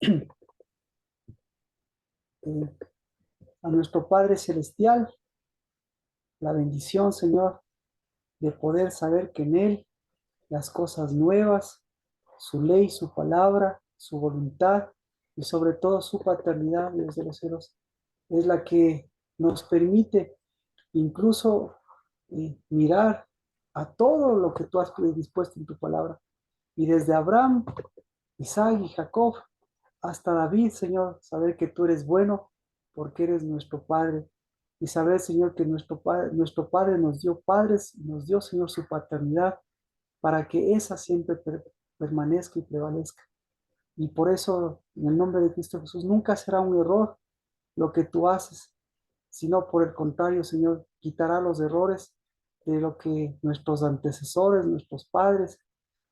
eh, a nuestro Padre Celestial, la bendición, Señor, de poder saber que en Él las cosas nuevas, su ley, su palabra, su voluntad y sobre todo su paternidad, Dios de los cielos, es la que nos permite incluso mirar a todo lo que tú has dispuesto en tu palabra. Y desde Abraham, Isaac y Jacob hasta David, Señor, saber que tú eres bueno porque eres nuestro Padre. Y saber, Señor, que nuestro Padre nos dio padres, nos dio, Señor, su paternidad para que esa siempre permanezca y prevalezca. Y por eso, en el nombre de Cristo Jesús, nunca será un error lo que tú haces, sino por el contrario, Señor, quitará los errores de lo que nuestros antecesores, nuestros padres,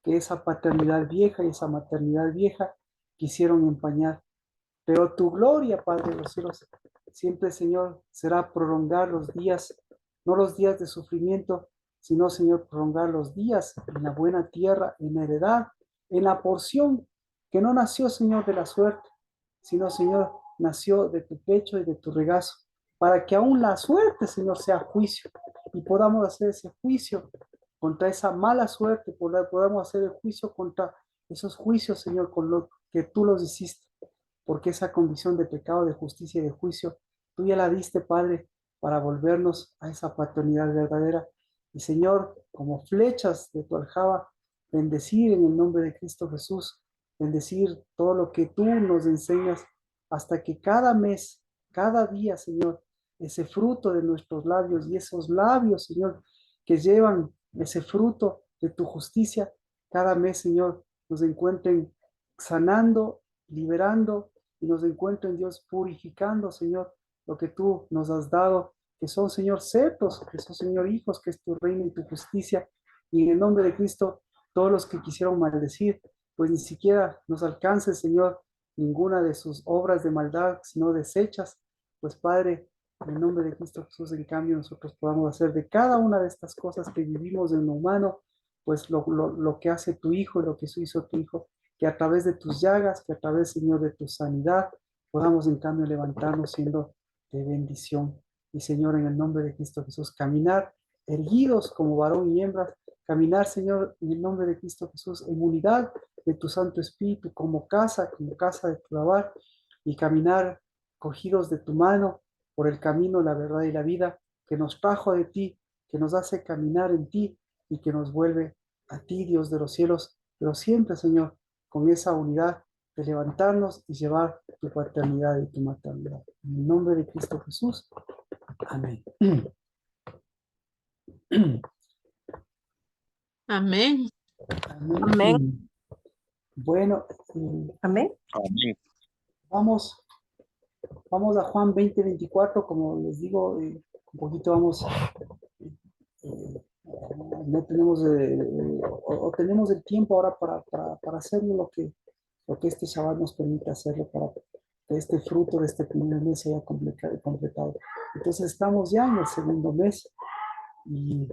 que esa paternidad vieja y esa maternidad vieja quisieron empañar. Pero tu gloria, Padre de los cielos, siempre, Señor, será prolongar los días, no los días de sufrimiento, sino, Señor, prolongar los días en la buena tierra, en la heredad, en la porción que no nació, Señor, de la suerte, sino, Señor, nació de tu pecho y de tu regazo, para que aún la suerte, Señor, sea juicio y podamos hacer ese juicio contra esa mala suerte, podamos hacer el juicio contra esos juicios, Señor, con lo que tú los hiciste, porque esa condición de pecado, de justicia y de juicio, tú ya la diste, Padre, para volvernos a esa paternidad verdadera. Y Señor, como flechas de tu aljaba, bendecir en el nombre de Cristo Jesús, bendecir todo lo que tú nos enseñas, hasta que cada mes, cada día, Señor, ese fruto de nuestros labios y esos labios, Señor, que llevan ese fruto de tu justicia, cada mes, Señor, nos encuentren sanando, liberando y nos encuentren, Dios, purificando, Señor, lo que tú nos has dado, que son, Señor, cetros, que son, Señor, hijos, que es tu reino y tu justicia. Y en el nombre de Cristo, todos los que quisieron maldecir, pues ni siquiera nos alcance, Señor, ninguna de sus obras de maldad, sino desechas. Pues, Padre, en el nombre de Cristo Jesús, en cambio, nosotros podamos hacer de cada una de estas cosas que vivimos en lo humano, pues lo que hace tu Hijo y lo que hizo tu Hijo, que a través de tus llagas, que a través, Señor, de tu sanidad, podamos en cambio levantarnos siendo de bendición. Y Señor, en el nombre de Cristo Jesús, caminar erguidos como varón y hembra, caminar, Señor, en el nombre de Cristo Jesús, en unidad de tu Santo Espíritu, como casa de tu lavar, y caminar cogidos de tu mano por el camino, la verdad y la vida, que nos trajo de ti, que nos hace caminar en ti y que nos vuelve a ti, Dios de los cielos, pero siempre, Señor, con esa unidad de levantarnos y llevar tu paternidad y tu maternidad. En el nombre de Cristo Jesús. Amén. Amén. Amén. Amén. Bueno, Amén. Amén. vamos a Juan 20:24, como les digo, un poquito vamos, no tenemos, o tenemos el tiempo ahora para hacer lo que este Shabbat nos permite hacerlo, para que este fruto de este primer mes se haya completado. Entonces estamos ya en el segundo mes y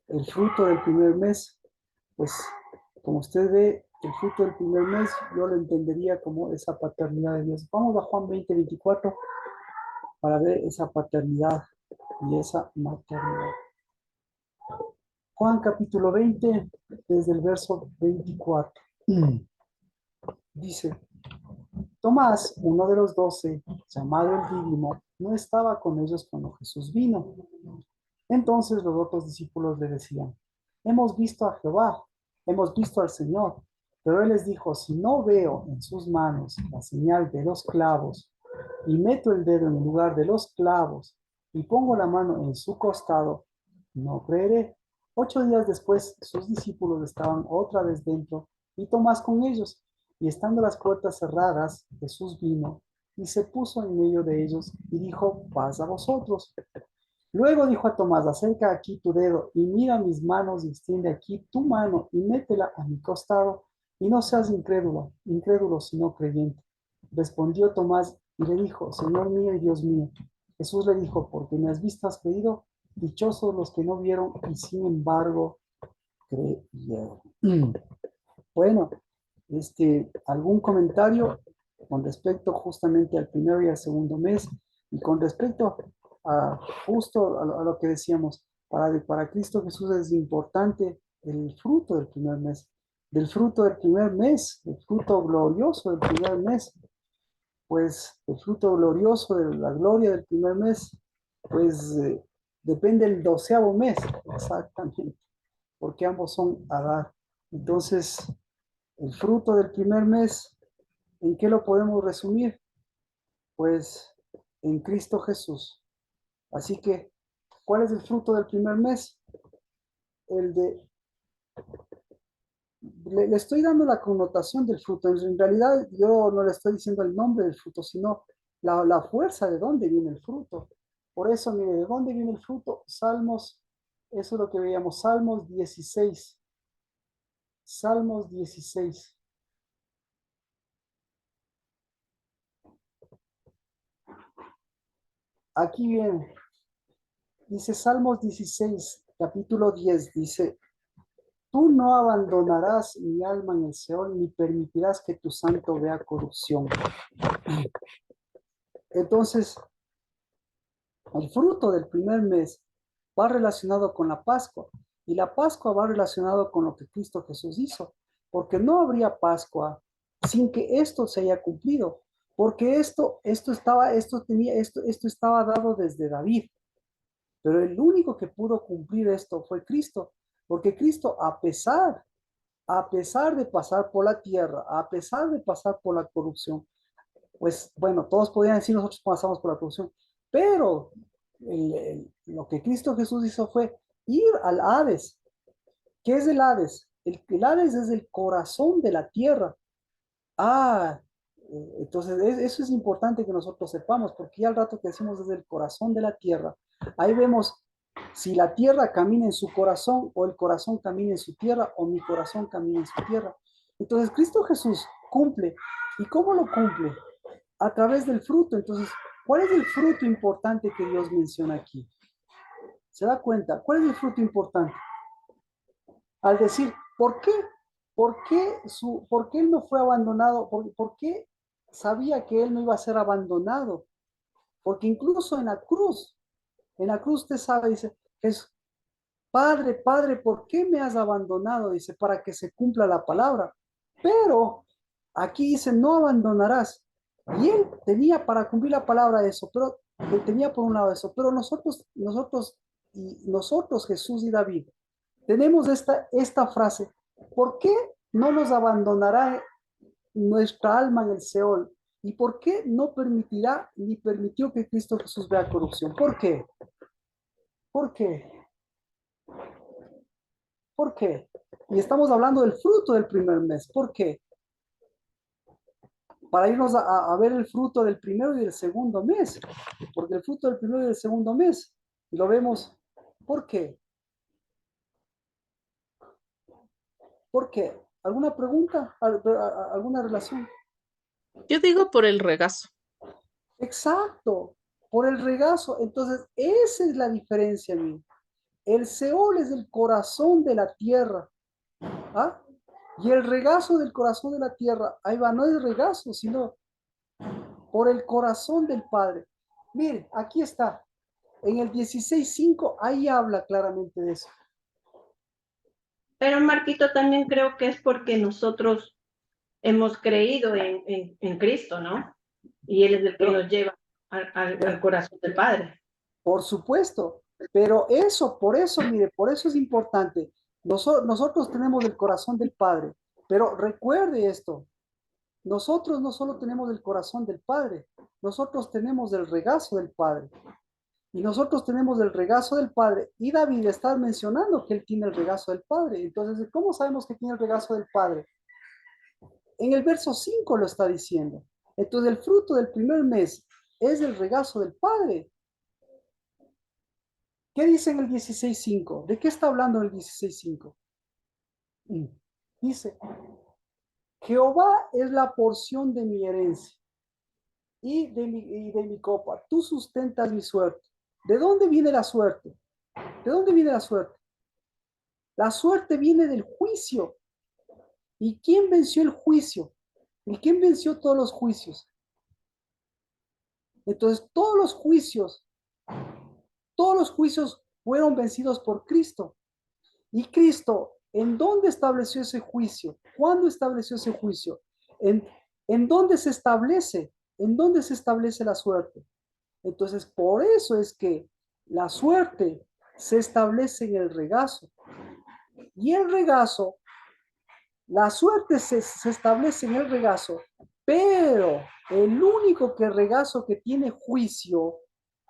el fruto del primer mes, pues como usted ve, el fruto del primer mes yo lo entendería como esa paternidad de Dios. Vamos a Juan 20:24 para ver esa paternidad y esa maternidad. Juan capítulo 20, desde el verso 24. Dice, Tomás, uno de los 12, llamado el Dídimo, no estaba con ellos cuando Jesús vino. Entonces los otros discípulos le decían, hemos visto a Jehová, hemos visto al Señor. Pero él les dijo, si no veo en sus manos la señal de los clavos, y meto el dedo en el lugar de los clavos, y pongo la mano en su costado, no creeré. 8 días después, sus discípulos estaban otra vez dentro, y Tomás con ellos. Y estando las puertas cerradas, Jesús vino, y se puso en medio de ellos, y dijo, paz a vosotros. Luego dijo a Tomás, acerca aquí tu dedo y mira mis manos y extiende aquí tu mano y métela a mi costado y no seas incrédulo sino creyente. Respondió Tomás y le dijo, Señor mío y Dios mío. Jesús le dijo, porque me has visto, has creído, dichosos los que no vieron y sin embargo creyeron. Bueno, ¿algún comentario con respecto justamente al primero y al segundo mes, y con respecto a justo a lo que decíamos, para Cristo Jesús es importante el fruto del primer mes, del fruto del primer mes, el fruto glorioso del primer mes, pues el fruto glorioso de la gloria del primer mes, pues depende del 12º mes, exactamente, porque ambos son Adar. Entonces, el fruto del primer mes, ¿en qué lo podemos resumir? Pues en Cristo Jesús. Así que, ¿cuál es el fruto del primer mes? El de, le estoy dando la connotación del fruto. En realidad, yo no le estoy diciendo el nombre del fruto, sino la fuerza de dónde viene el fruto. Por eso, mire, ¿de dónde viene el fruto? Salmos, eso es lo que veíamos, Salmos 16. Salmos 16. Aquí viene, dice Salmos 16, capítulo 10, dice, tú no abandonarás mi alma en el Seol, ni permitirás que tu santo vea corrupción. Entonces, el fruto del primer mes va relacionado con la Pascua, y la Pascua va relacionado con lo que Cristo Jesús hizo, porque no habría Pascua sin que esto se haya cumplido, porque esto estaba dado desde David, pero el único que pudo cumplir esto fue Cristo, porque Cristo, a pesar de pasar por la tierra, a pesar de pasar por la corrupción, pues bueno, todos podrían decir nosotros pasamos por la corrupción, pero lo que Cristo Jesús hizo fue ir al Hades. ¿Qué es el Hades? El Hades es el corazón de la tierra. Ah, entonces eso es importante que nosotros sepamos, porque ya al rato que decimos desde el corazón de la tierra, ahí vemos si la tierra camina en su corazón o el corazón camina en su tierra o mi corazón camina en su tierra. Entonces Cristo Jesús cumple. ¿Y cómo lo cumple? A través del fruto. Entonces, ¿cuál es el fruto importante que Dios menciona aquí? ¿Se da cuenta? ¿Cuál es el fruto importante? Al decir, ¿por qué? ¿Por qué él no fue abandonado? ¿Por qué sabía que él no iba a ser abandonado? Porque incluso en la cruz usted sabe, dice, es Padre, Padre, ¿por qué me has abandonado? Dice, para que se cumpla la palabra. Pero aquí dice, no abandonarás. Y él tenía para cumplir la palabra eso, pero tenía por un lado eso, pero nosotros, Jesús y David, tenemos esta frase, ¿por qué no nos abandonará nuestra alma en el Seol? ¿Y por qué no permitirá ni permitió que Cristo Jesús vea corrupción? ¿Por qué? ¿Por qué? ¿Por qué? Y estamos hablando del fruto del primer mes. ¿Por qué? Para irnos a ver el fruto del primero y del segundo mes. Porque el fruto del primero y del segundo mes, y lo vemos. ¿Por qué? ¿Por qué? ¿Alguna pregunta? ¿Alguna relación? Yo digo por el regazo. Exacto, por el regazo. Entonces, esa es la diferencia, amigo. El Seol es el corazón de la tierra. ¿Ah? Y el regazo del corazón de la tierra, ahí va, no es regazo, sino por el corazón del Padre. Mire, aquí está. En el 16:5, ahí habla claramente de eso. Pero Marquito, también creo que es porque nosotros hemos creído en Cristo, ¿no? Y Él es el que nos lleva al corazón del Padre. Por supuesto, pero mire, por eso es importante. Nosotros tenemos el corazón del Padre, pero recuerde esto, nosotros no solo tenemos el corazón del Padre, nosotros tenemos el regazo del Padre. Y nosotros tenemos el regazo del Padre. Y David está mencionando que él tiene el regazo del Padre. Entonces, ¿cómo sabemos que tiene el regazo del Padre? En el verso 5 lo está diciendo. Entonces, el fruto del primer mes es el regazo del Padre. ¿Qué dice en el 16:5? ¿De qué está hablando el 16:5? Dice, Jehová es la porción de mi herencia y de mi copa. Tú sustentas mi suerte. ¿De dónde viene la suerte? ¿De dónde viene la suerte? La suerte viene del juicio. ¿Y quién venció el juicio? ¿Y quién venció todos los juicios? Entonces, todos los juicios fueron vencidos por Cristo. Y Cristo, ¿en dónde estableció ese juicio? ¿Cuándo estableció ese juicio? ¿En, en dónde se establece? ¿En dónde se establece la suerte? Entonces, por eso es que la suerte se establece en el regazo. Y el regazo, la suerte se establece en el regazo, pero el único que regazo que tiene juicio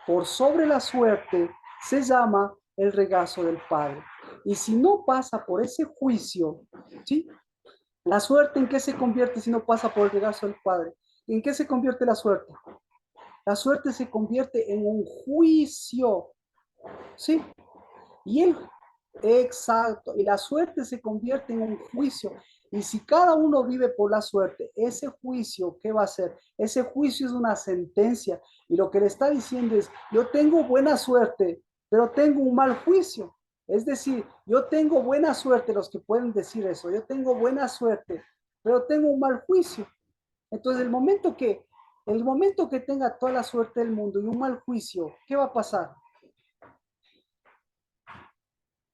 por sobre la suerte se llama el regazo del Padre. Y si no pasa por ese juicio, ¿sí? La suerte, ¿en qué se convierte si no pasa por el regazo del Padre? ¿En qué se convierte la suerte? La suerte se convierte en un juicio, ¿sí? Y el, exacto, y la suerte se convierte en un juicio. Y si cada uno vive por la suerte, ese juicio, ¿qué va a ser? Ese juicio es una sentencia. Y lo que le está diciendo es, yo tengo buena suerte, pero tengo un mal juicio. Es decir, yo tengo buena suerte, los que pueden decir eso, yo tengo buena suerte, pero tengo un mal juicio. Entonces, el momento que tenga toda la suerte del mundo y un mal juicio, ¿qué va a pasar?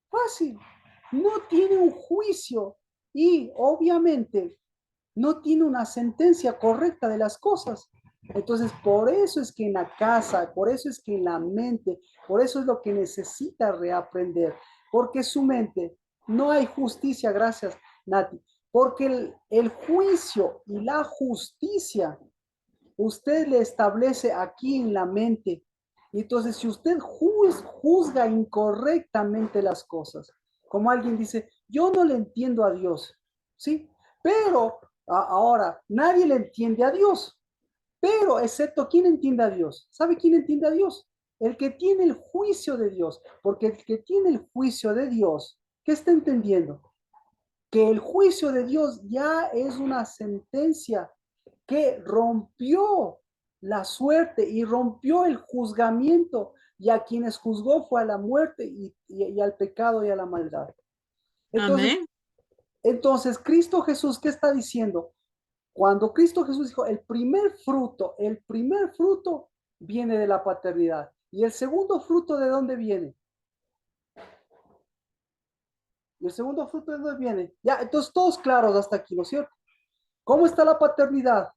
Fácil, no tiene un juicio y obviamente no tiene una sentencia correcta de las cosas. Entonces, por eso es que en la casa, por eso es que en la mente, por eso es lo que necesita reaprender, porque su mente no hay justicia, gracias, Nati, porque el juicio y la justicia usted le establece aquí en la mente. Y entonces, si usted juzga incorrectamente las cosas, como alguien dice, yo no le entiendo a Dios, ¿sí? Pero ahora, nadie le entiende a Dios, pero excepto quién entiende a Dios. ¿Sabe quién entiende a Dios? El que tiene el juicio de Dios, porque el que tiene el juicio de Dios, ¿qué está entendiendo? Que el juicio de Dios ya es una sentencia que rompió la suerte y rompió el juzgamiento, y a quienes juzgó fue a la muerte y al pecado y a la maldad. Entonces, Amén. entonces, Cristo Jesús, ¿qué está diciendo? Cuando Cristo Jesús dijo, el primer fruto viene de la paternidad. ¿Y el segundo fruto de dónde viene? ¿Y el segundo fruto de dónde viene? Ya, entonces todos claros hasta aquí, ¿no es cierto? ¿Cómo está la paternidad?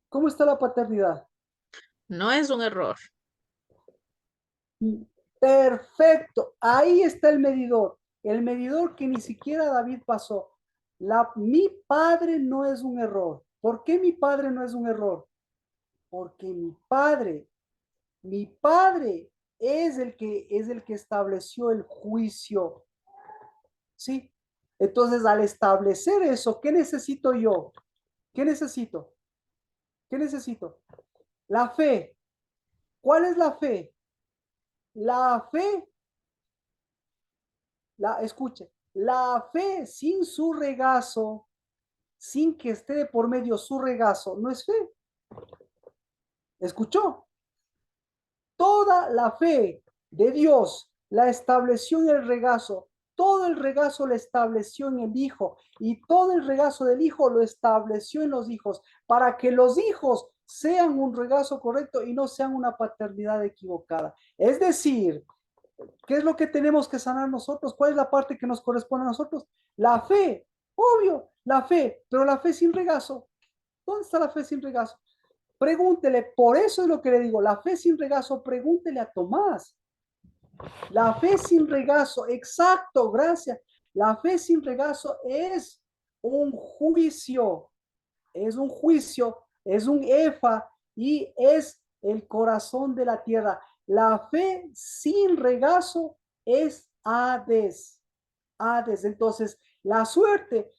¿Cómo está la paternidad? No es un error. Perfecto, ahí está el medidor que ni siquiera David pasó. Mi padre no es un error. ¿Por qué mi padre no es un error? Porque mi padre es el que estableció el juicio, ¿sí? Entonces, al establecer eso, ¿qué necesito yo? ¿Qué necesito? ¿Qué necesito? La fe. ¿Cuál es la fe? La fe, escuche, la fe sin su regazo, sin que esté de por medio su regazo, no es fe. ¿Escuchó? Toda la fe de Dios la estableció en el regazo, todo el regazo lo estableció en el Hijo y todo el regazo del Hijo lo estableció en los hijos, para que los hijos sean un regazo correcto y no sean una paternidad equivocada. Es decir, ¿qué es lo que tenemos que sanar nosotros? ¿Cuál es la parte que nos corresponde a nosotros? La fe, obvio, la fe, pero la fe sin regazo. ¿Dónde está la fe sin regazo? Pregúntele, por eso es lo que le digo, la fe sin regazo, pregúntele a Tomás. La fe sin regazo, exacto, gracias. La fe sin regazo es un juicio, es un efa y es el corazón de la tierra. La fe sin regazo es Hades. Hades. Entonces, la suerte,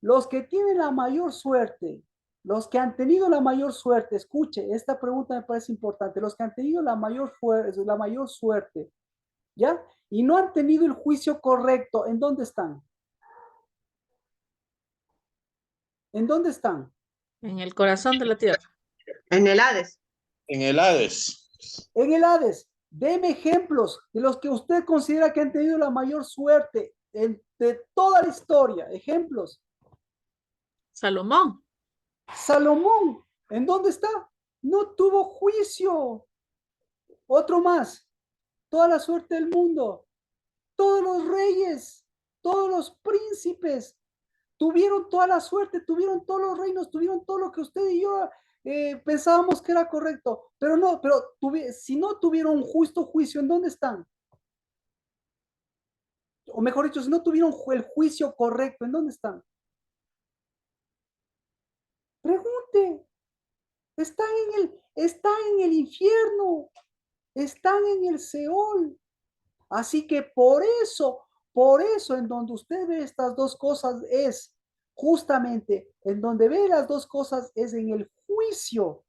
los que tienen la mayor suerte, los que han tenido la mayor suerte, escuche, esta pregunta me parece importante, los que han tenido la mayor suerte, ¿ya? Y no han tenido el juicio correcto, ¿en dónde están? ¿En dónde están? En el corazón de la tierra. En el Hades. En el Hades. En el Hades. Deme ejemplos de los que usted considera que han tenido la mayor suerte de toda la historia. Ejemplos. Salomón. Salomón, ¿en dónde está? No tuvo juicio. Otro más, toda la suerte del mundo, todos los reyes, todos los príncipes, tuvieron toda la suerte, tuvieron todos los reinos, tuvieron todo lo que usted y yo pensábamos que era correcto, pero no, pero si no tuvieron un justo juicio, ¿en dónde están? O mejor dicho, si no tuvieron el juicio correcto, ¿en dónde están? Pregunte, están en el infierno, están en el Seol. Así que por eso en donde usted ve estas dos cosas es justamente en donde ve las dos cosas es en el juicio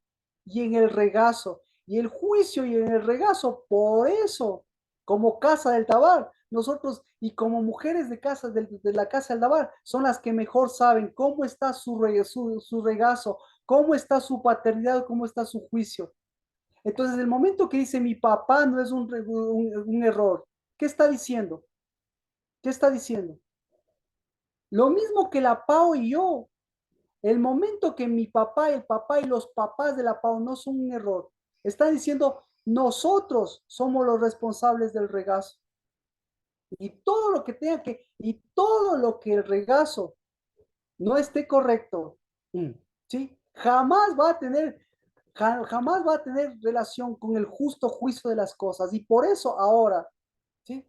y en el regazo. Y el juicio y en el regazo, por eso, como casa del Tabar, nosotros y como mujeres de casa de la casa del Tabar, son las que mejor saben cómo está su regazo, cómo está su paternidad, cómo está su juicio. Entonces, el momento que dice mi papá no es un error, ¿qué está diciendo? ¿Qué está diciendo? Lo mismo que la Pau y yo. El momento que mi papá, el papá y los papás de la Pau no son un error, está diciendo nosotros somos los responsables del regazo. Y todo lo que tenga y todo lo que el regazo no esté correcto, ¿sí? Jamás va a tener relación con el justo juicio de las cosas. Y por eso ahora, ¿sí?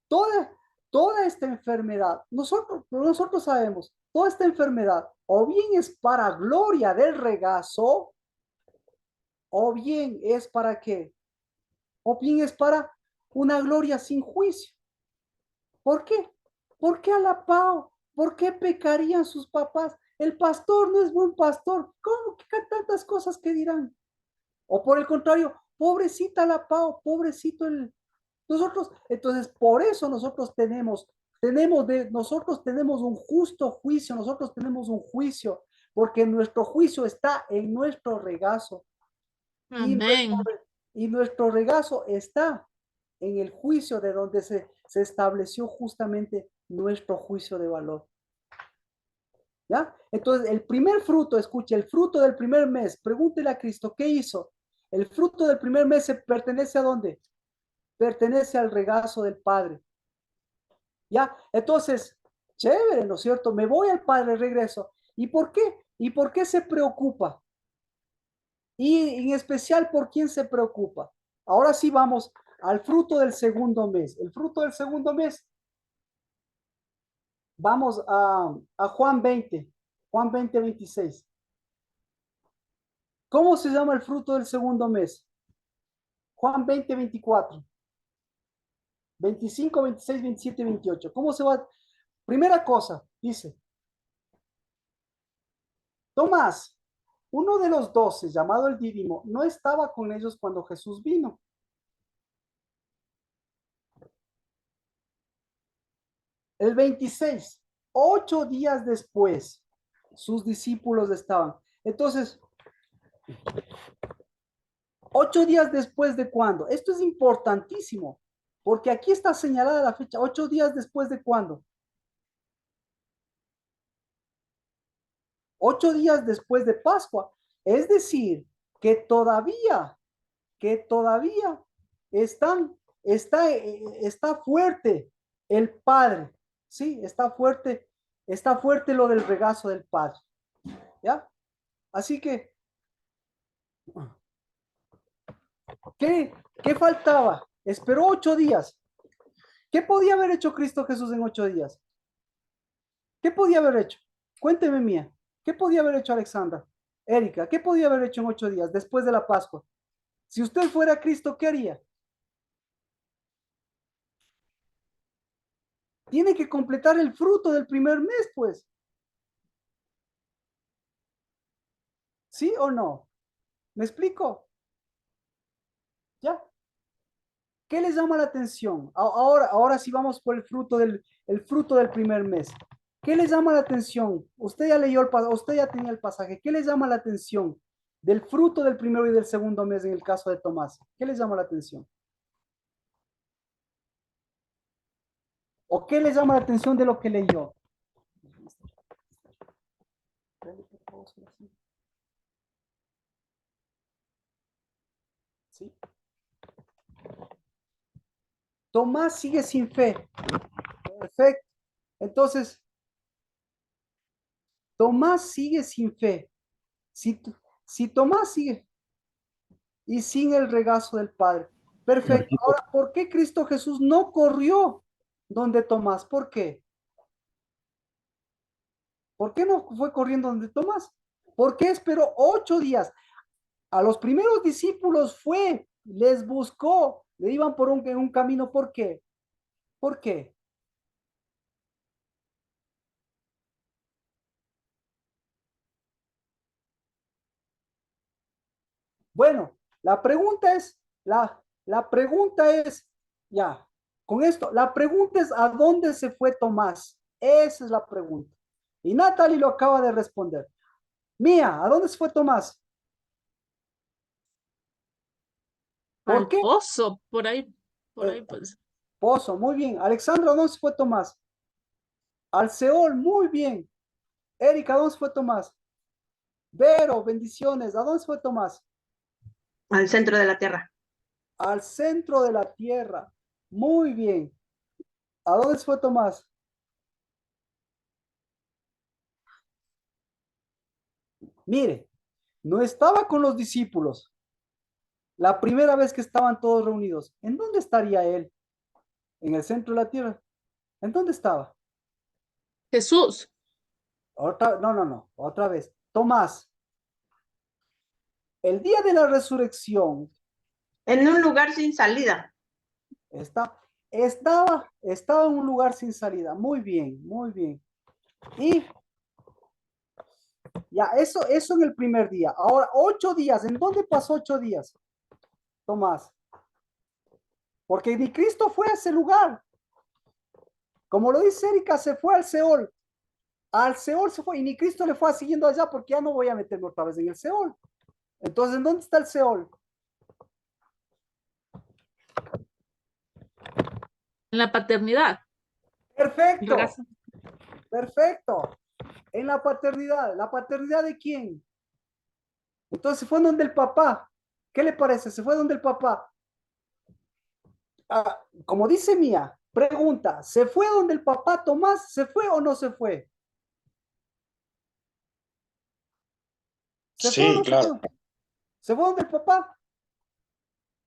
Toda, toda esta enfermedad, nosotros sabemos, toda esta enfermedad o bien es para gloria del regazo, o bien es para qué, o bien es para una gloria sin juicio. ¿Por qué? ¿Por qué a la Pau? ¿Por qué pecarían sus papás? El pastor no es buen pastor. ¿Cómo que tantas cosas que dirán? O por el contrario, pobrecita la Pau, pobrecito nosotros, entonces por eso nosotros tenemos un justo juicio, nosotros tenemos un juicio, porque nuestro juicio está en nuestro regazo y Amén. nuestro regazo está en el juicio de donde se estableció justamente nuestro juicio de valor. ¿Ya? Entonces, el primer fruto, escuche, el fruto del primer mes, pregúntele a Cristo, ¿qué hizo? El fruto del primer mes se pertenece a dónde? Pertenece al regazo del Padre. ¿Ya? Entonces, chévere, ¿no es cierto? Me voy al Padre, regreso. ¿Y por qué? ¿Y por qué se preocupa? Y en especial, ¿por quién se preocupa? Ahora sí vamos al fruto del segundo mes. El fruto del segundo mes, vamos a Juan 20, Juan 20, 26. ¿Cómo se llama el fruto del segundo mes? Juan 20, 24, 25, 26, 27, 28. ¿Cómo se va? Primera cosa, dice, Tomás, uno de los 12, llamado el Dídimo, no estaba con ellos cuando Jesús vino. El 26, 8 días después, sus discípulos estaban. Entonces, 8 días después de cuándo. Esto es importantísimo, porque aquí está señalada la fecha. 8 días después de cuándo. 8 días después de Pascua. Es decir, que todavía está fuerte el Padre, ¿sí? Está fuerte lo del regazo del Padre, ¿ya? Así que, ¿qué faltaba? Esperó 8 días. ¿Qué podía haber hecho Cristo Jesús en 8 días? ¿Qué podía haber hecho? Cuénteme, Mía. ¿Qué podía haber hecho Alexandra? Erika, ¿qué podía haber hecho en 8 días después de la Pascua? Si usted fuera Cristo, ¿qué haría? Tiene que completar el fruto del primer mes, pues. ¿Sí o no? ¿Me explico? ¿Ya? ¿Qué les llama la atención? Ahora sí vamos por el fruto del primer mes. ¿Qué les llama la atención? Usted ya leyó usted ya tenía el pasaje. ¿Qué les llama la atención del fruto del primero y del segundo mes en el caso de Tomás? ¿Qué les llama la atención? ¿O qué les llama la atención de lo que leyó? ¿Sí? Tomás sigue sin fe. Perfecto. Entonces, Tomás sigue sin fe. Si, si Tomás sigue y sin el regazo del Padre. Perfecto. Marquito, Ahora, ¿por qué Cristo Jesús no corrió donde Tomás? ¿Por qué? ¿Por qué no fue corriendo donde Tomás? ¿Por qué esperó 8 días? A los primeros discípulos fue, les buscó, le iban por un camino. ¿Por qué? ¿Por qué? Bueno, la pregunta es, ya, con esto, la pregunta es, ¿a dónde se fue Tomás? Esa es la pregunta. Y Natalie lo acaba de responder. Mía, ¿a dónde se fue Tomás? ¿Por Al qué? pozo, por ahí Eh, pues. Pozo, muy bien. Alexandra, ¿a dónde se fue Tomás? Al Seol, muy bien. Erika, ¿a dónde se fue Tomás? Vero, bendiciones. ¿A dónde se fue Tomás? Al centro de la tierra. Al centro de la tierra. Muy bien. ¿A dónde se fue Tomás? Mire, no estaba con los discípulos. La primera vez que estaban todos reunidos. ¿En dónde estaría él? ¿En el centro de la tierra? ¿En dónde estaba? Jesús, No. Otra vez. Tomás, el día de la resurrección, En un lugar sin salida. está, estaba en un lugar sin salida. Muy bien, muy bien. Y ya, eso en el primer día. Ahora, 8 días. ¿En dónde pasó 8 días, Tomás? Porque ni Cristo fue a ese lugar. Como lo dice Erika, se fue al Seol. Al Seol se fue y ni Cristo le fue siguiendo allá porque ya no voy a meterme otra vez en el Seol. Entonces, ¿en dónde está el Seol? en la paternidad. Perfecto, Regazo. perfecto. En la paternidad. ¿La paternidad de quién? Entonces se fue donde el papá. ¿Qué le parece? Se fue donde el papá. Como dice Mía, pregunta, ¿se fue donde el papá Tomás? ¿Se fue o no se fue? ¿Se fue o Sí, no se claro. fue? ¿Se fue donde el papá?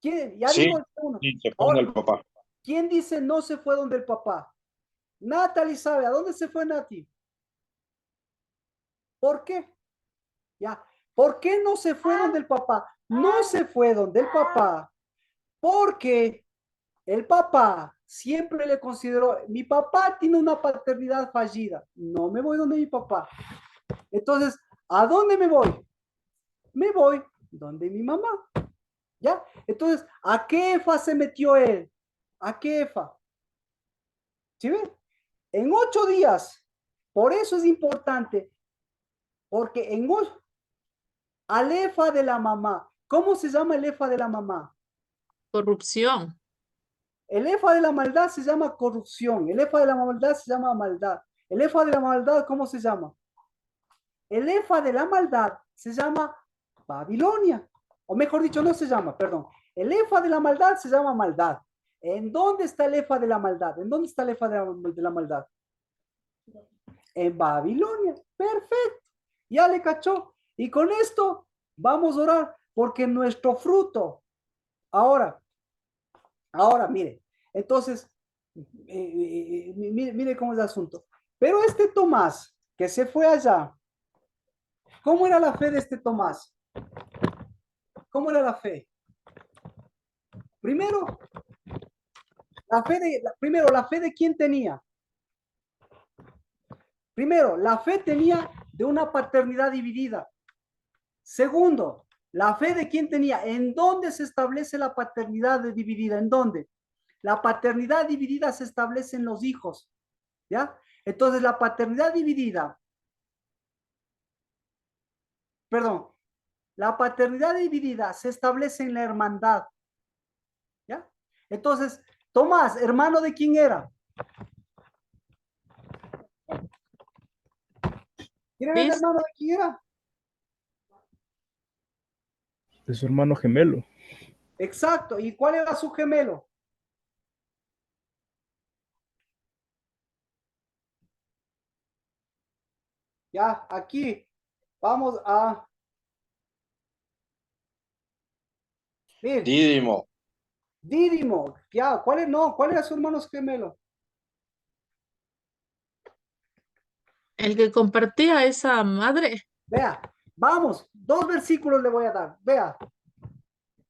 ¿Quién? Ya Sí, dijo el uno. sí, se pone Ahora, el papá. ¿quién dice no se fue donde el papá? Natalie sabe. ¿A dónde se fue Nati? ¿Por qué? Ya. ¿Por qué no se fue donde el papá? No se fue donde el papá porque el papá siempre le consideró, mi papá tiene una paternidad fallida, no me voy donde mi papá. Entonces, ¿a dónde me voy? Me voy donde mi mamá. ¿Ya? Entonces, ¿a qué EFA se metió él? ¿A qué EFA? ¿Sí ven? En 8 días. Por eso es importante, porque al EFA de la mamá. ¿Cómo se llama el EFA de la mamá? Corrupción. El EFA de la maldad se llama corrupción. El EFA de la maldad se llama maldad. El EFA de la maldad, ¿cómo se llama? El EFA de la maldad se llama Babilonia. O mejor dicho, no se llama, perdón. El EFA de la maldad se llama maldad. ¿En dónde está el EFA de la maldad? ¿En dónde está el EFA de la maldad? En Babilonia. Perfecto. Ya le cachó. Y con esto vamos a orar porque nuestro fruto, ahora, mire, entonces, mire cómo es el asunto. Pero este Tomás, que se fue allá, ¿cómo era la fe de este Tomás? ¿Cómo era la fe? Primero, la fe de quién tenía. Primero, la fe tenía de una paternidad dividida. Segundo, la fe de quién tenía. ¿En dónde se establece la paternidad dividida? ¿En dónde? La paternidad dividida se establece en los hijos. ¿Ya? Entonces, la paternidad dividida, perdón, la paternidad dividida se establece en la hermandad. ¿Ya? Entonces, Tomás, ¿hermano de quién era? ¿Quién era el ¿Viste? hermano de quién era? de su hermano gemelo. Exacto. ¿Y cuál era su gemelo? Ya, aquí vamos a... Mir, Dídimo. Dídimo. Ya, ¿cuál es? No, ¿cuál era su hermano gemelo? El que compartía esa madre. Vea, vamos, 2 versículos le voy a dar. Vea,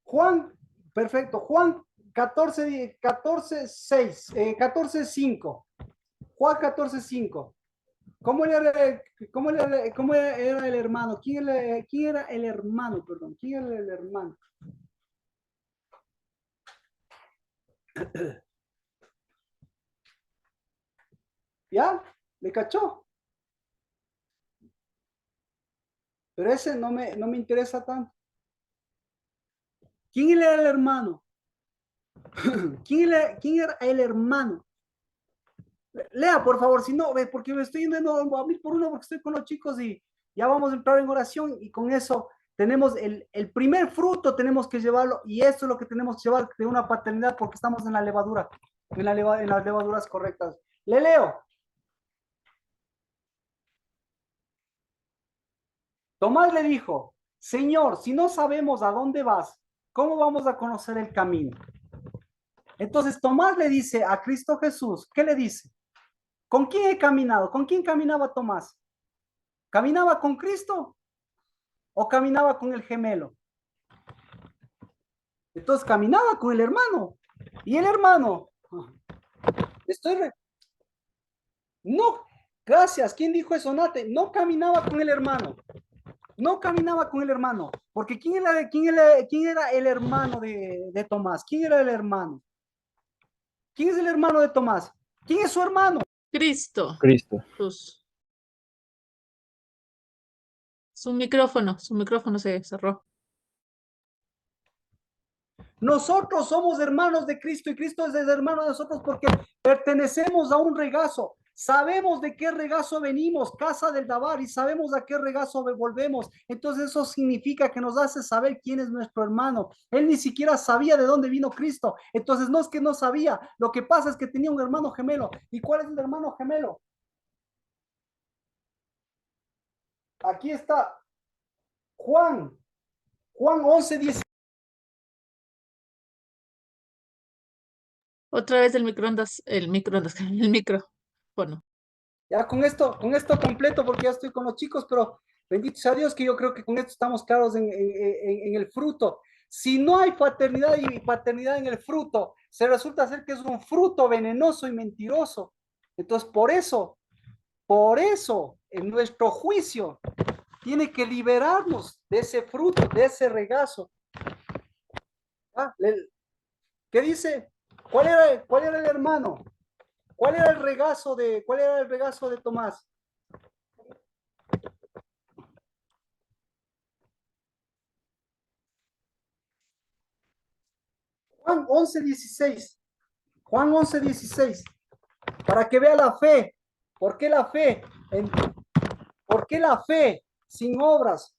Juan, perfecto, Juan 14, 14, 6, 14, 5. Juan 14, 5. ¿Cómo era el hermano? ¿Quién era el hermano? Perdón, ¿quién era el hermano? ¿Ya? ¿Le cachó? Pero ese no me interesa tanto. ¿Quién era el hermano? ¿Quién era el hermano? Lea, por favor, si no, porque me estoy yendo a mí por uno, porque estoy con los chicos y ya vamos a entrar en oración y con eso tenemos el primer fruto, tenemos que llevarlo y esto es lo que tenemos que llevar de una paternidad porque estamos en la levadura, en las levaduras correctas. Le leo. Tomás le dijo, Señor, si no sabemos a dónde vas, ¿cómo vamos a conocer el camino? Entonces Tomás le dice a Cristo Jesús, ¿qué le dice? ¿Con quién he caminado? ¿Con quién caminaba Tomás? ¿Caminaba con Cristo o caminaba con el gemelo? Entonces caminaba con el hermano. Y el hermano, no, gracias, ¿quién dijo eso, Nate? No caminaba con el hermano. No caminaba con el hermano. Porque ¿quién era el hermano de Tomás? ¿Quién era el hermano? ¿Quién es el hermano de Tomás? ¿Quién es su hermano? Cristo. Cristo. Su micrófono se cerró. Nosotros somos hermanos de Cristo y Cristo es el hermano de nosotros porque pertenecemos a un regazo. Sabemos de qué regazo venimos, casa del Dabar, y sabemos a qué regazo volvemos. Entonces eso significa que nos hace saber quién es nuestro hermano. Él ni siquiera sabía de dónde vino Cristo. Entonces no es que no sabía. Lo que pasa es que tenía un hermano gemelo. ¿Y cuál es el hermano gemelo? Aquí está Juan. Juan 11:10. Otra vez el microondas, el micrófono. Ya con esto completo, porque ya estoy con los chicos, pero bendito sea Dios que yo creo que con esto estamos claros en el fruto. Si no hay paternidad y paternidad en el fruto, se resulta ser que es un fruto venenoso y mentiroso. Entonces, por eso, en nuestro juicio, tiene que liberarnos de ese fruto, de ese regazo. ¿Ah? ¿Qué dice? ¿Cuál era el hermano? ¿Cuál era el regazo de Tomás? Juan 11:16. Juan 11:16. Para que vea la fe. ¿Por qué la fe? ¿Por qué la fe sin obras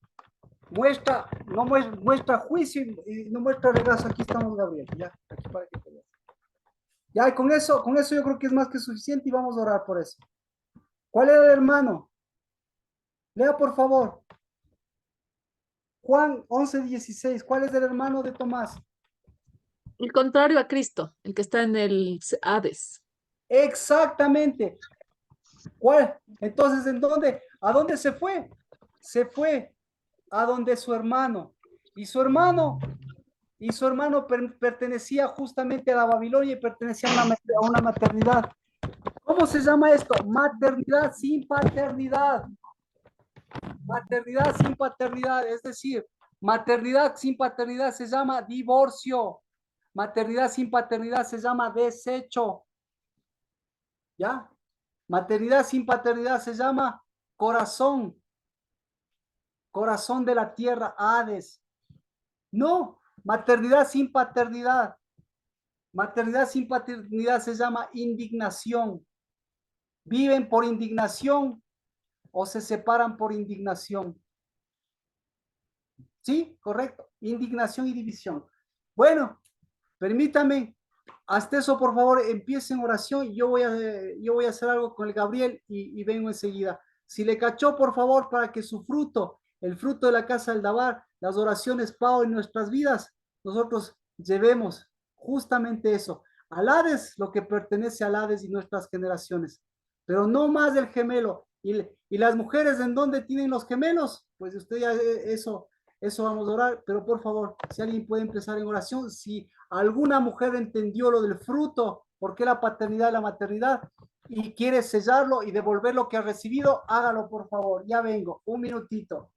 no muestra juicio y no muestra regazo? Aquí estamos, Gabriel. Ya, aquí para que te veas. Ya, y con eso yo creo que es más que suficiente y vamos a orar por eso. ¿Cuál era el hermano? Lea, por favor. Juan 11:16. ¿Cuál es el hermano de Tomás? El contrario a Cristo, el que está en el Hades. Exactamente. ¿Cuál? Entonces, ¿a dónde se fue? Se fue a donde su hermano. Y su hermano pertenecía justamente a la Babilonia y pertenecía a una maternidad. ¿Cómo se llama esto? Maternidad sin paternidad. Maternidad sin paternidad, es decir, maternidad sin paternidad se llama divorcio. Maternidad sin paternidad se llama desecho. ¿Ya? Maternidad sin paternidad se llama corazón. Corazón de la tierra, Hades. No, maternidad sin paternidad. Maternidad sin paternidad se llama indignación. Viven por indignación o se separan por indignación. ¿Sí? Correcto. Indignación y división. Bueno, permítame, hasta eso, por favor, empiece en oración y yo voy a hacer algo con el Gabriel y vengo enseguida. Si le cachó, por favor, para que su fruto, el fruto de la casa del Dabar, las oraciones, Pau, en nuestras vidas, nosotros llevemos justamente eso. Al Hades, lo que pertenece al Hades y nuestras generaciones, pero no más del gemelo. Y las mujeres, ¿en dónde tienen los gemelos? Pues usted ya eso vamos a orar, pero por favor, si alguien puede empezar en oración, si alguna mujer entendió lo del fruto, por qué la paternidad y la maternidad, y quiere sellarlo y devolver lo que ha recibido, hágalo por favor. Ya vengo, un minutito.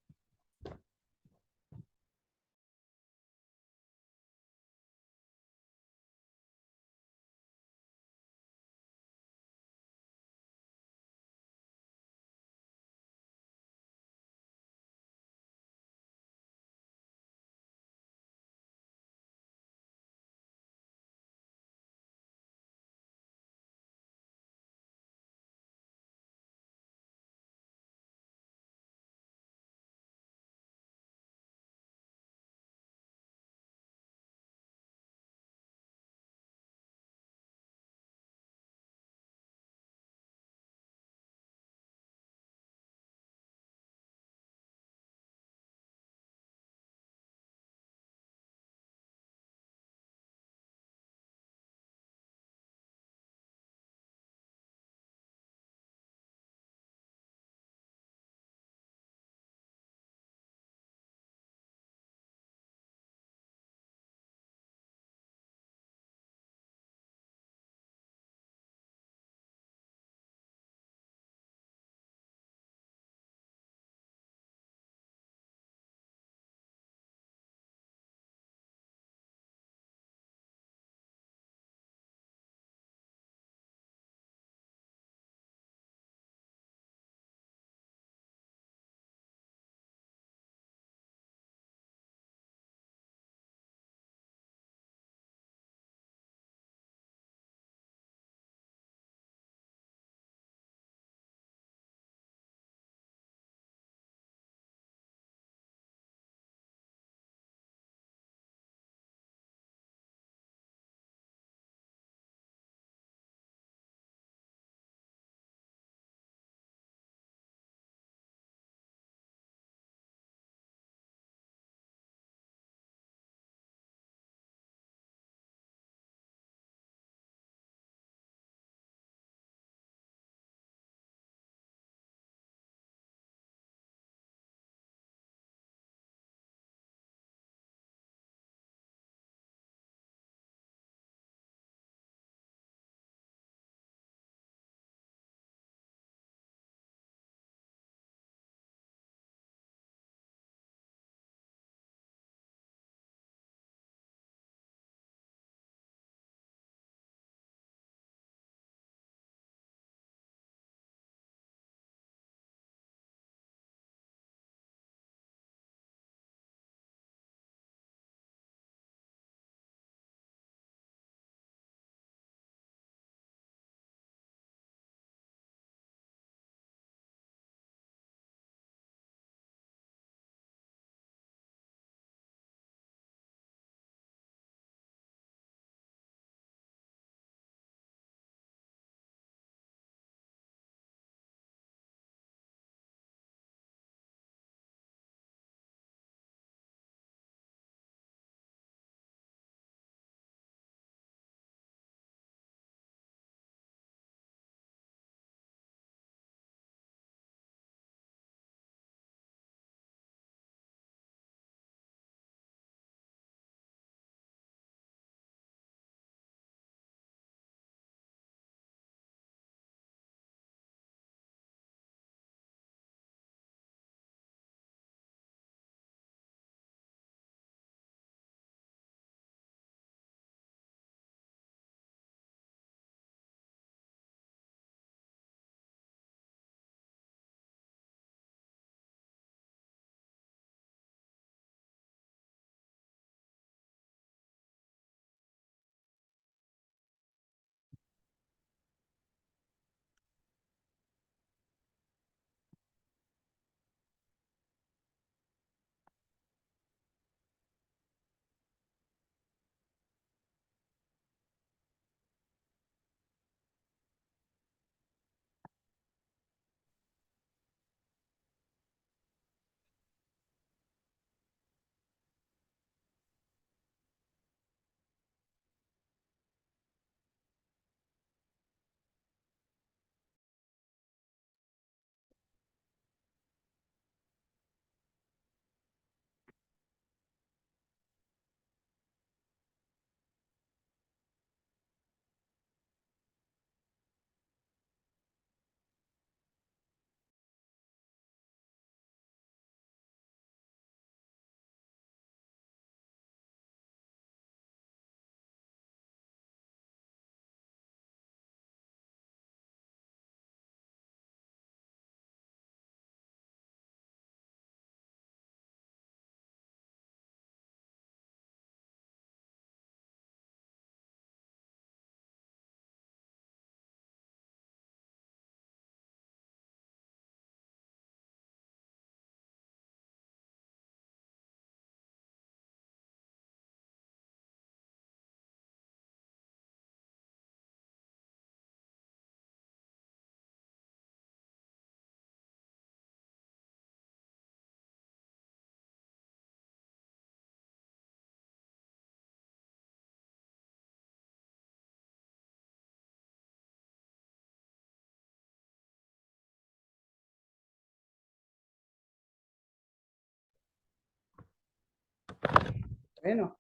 Bueno,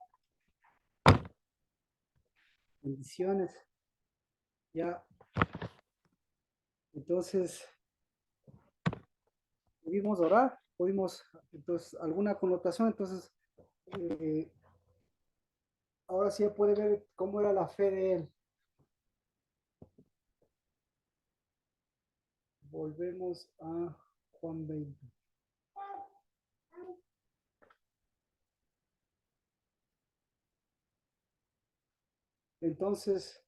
bendiciones. Ya, entonces, pudimos orar, pudimos, entonces, alguna connotación, entonces, eh, ahora sí ya puede ver cómo era la fe de él. Volvemos a Juan 20. Entonces,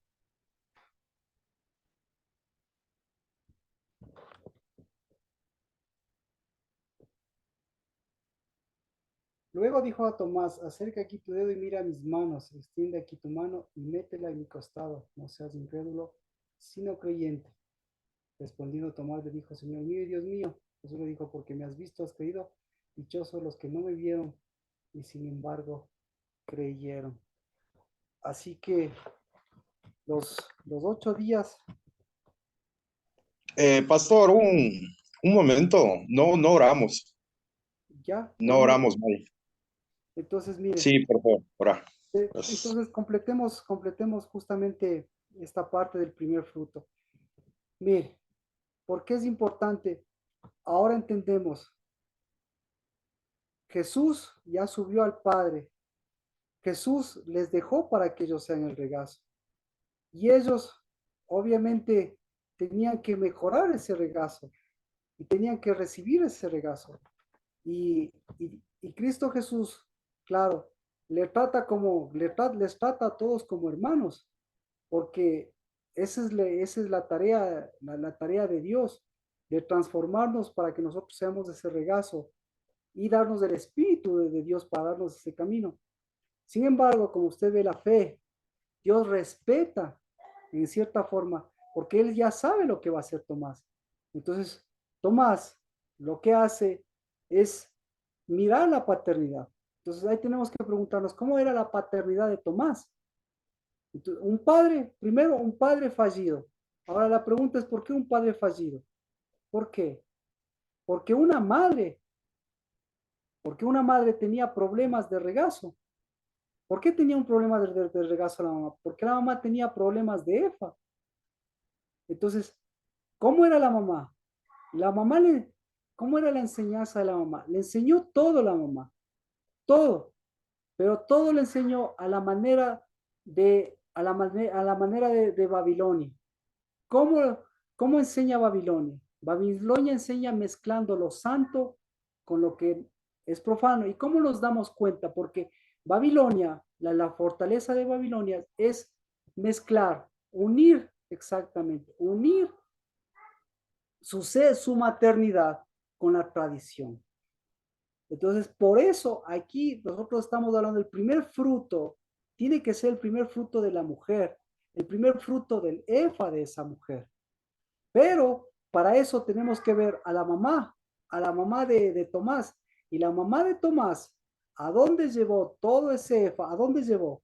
luego dijo a Tomás, acerca aquí tu dedo y mira mis manos, extiende aquí tu mano y métela en mi costado, no seas incrédulo, sino creyente. Respondiendo Tomás le dijo, Señor mío y Dios mío. Jesús le dijo, porque me has visto, has creído, dichosos los que no me vieron y sin embargo creyeron. Así que los 8 días, Pastor, un momento. No, no oramos. ya No podemos, oramos, Mari. entonces mire, Sí, por favor, ora. Pues, entonces completemos justamente esta parte del primer fruto. Mire, ¿por qué es importante? Ahora entendemos, Jesús ya subió al Padre, Jesús les dejó para que ellos sean el regazo. Y ellos obviamente tenían que mejorar ese regazo y tenían que recibir ese regazo. Y Cristo Jesús, claro, les trata a todos como hermanos, porque esa es la tarea, la tarea de Dios, de transformarnos para que nosotros seamos ese regazo y darnos el Espíritu de Dios para darnos ese camino. Sin embargo, como usted ve la fe, Dios respeta en cierta forma, porque Él ya sabe lo que va a hacer Tomás. Entonces, Tomás lo que hace es mirar la paternidad. Entonces, ahí tenemos que preguntarnos, ¿cómo era la paternidad de Tomás? Entonces, un padre, primero, un padre fallido. Ahora la pregunta es, ¿por qué un padre fallido? ¿Por qué? Porque una madre, porque una madre tenía problemas de regazo. ¿Por qué tenía un problema de regazo la mamá? Porque la mamá tenía problemas de EFA. Entonces, ¿cómo era la mamá? La mamá ¿cómo era la enseñanza de la mamá? Le enseñó todo la mamá, todo, pero todo le enseñó a la manera a la manera de Babilonia. ¿Cómo, cómo enseña Babilonia? Babilonia enseña mezclando lo santo con lo que es profano. ¿Y cómo nos damos cuenta? Porque Babilonia, la fortaleza de Babilonia es mezclar, unir exactamente, unir su maternidad con la tradición. Entonces, por eso aquí nosotros estamos hablando del primer fruto, tiene que ser el primer fruto de la mujer, el primer fruto del efa de esa mujer. Pero para eso tenemos que ver a la mamá de Tomás. Y la mamá de Tomás, ¿a dónde llevó todo ese efa? ¿A dónde llevó?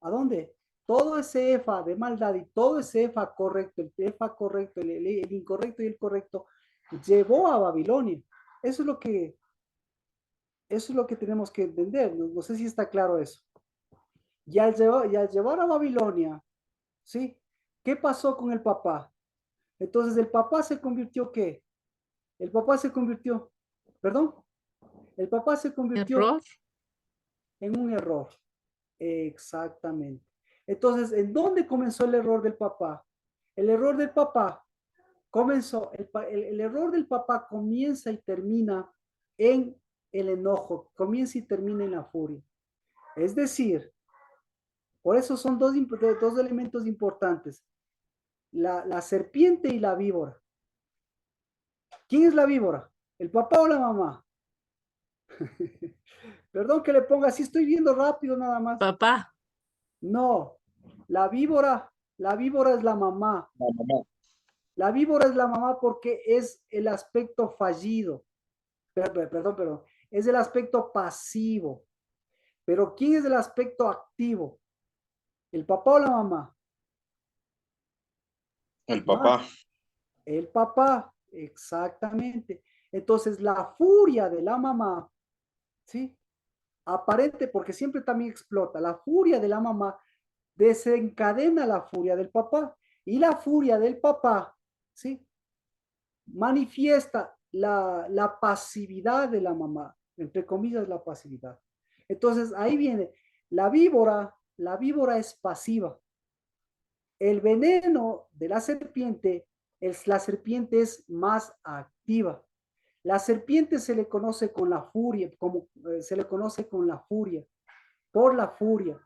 ¿A dónde? Todo ese efa de maldad y todo ese efa correcto, el efa correcto, el incorrecto y el correcto, llevó a Babilonia. Eso es lo que, eso es lo que tenemos que entender. No, no sé si está claro eso. Y al llevar a Babilonia, ¿sí? ¿Qué pasó con el papá? Entonces el papá se convirtió, ¿qué? El papá se convirtió, perdón, el papá se convirtió Error. en un error. Exactamente. Entonces, ¿en dónde comenzó el error del papá? El error del papá comenzó, el error del papá comienza y termina en el enojo, comienza y termina en la furia. Es decir, por eso son dos elementos importantes, la serpiente y la víbora. ¿Quién es la víbora? ¿El papá o la mamá? Perdón que le ponga así, estoy viendo rápido nada más. Papá. No, la víbora es la mamá. la mamá. La víbora es la mamá porque es el aspecto fallido. Perdón, es el aspecto pasivo. Pero ¿quién es el aspecto activo? ¿El papá o la mamá? El Más, papá. el papá, exactamente. Entonces, la furia de la mamá, ¿sí? aparente, porque siempre también explota. La furia de la mamá desencadena la furia del papá. Y la furia del papá, ¿sí? Manifiesta la pasividad de la mamá, entre comillas, la pasividad. Entonces, ahí viene, la víbora es pasiva. El veneno de la serpiente es más activa. La serpiente se le conoce con la furia, como se le conoce con la furia, por la furia.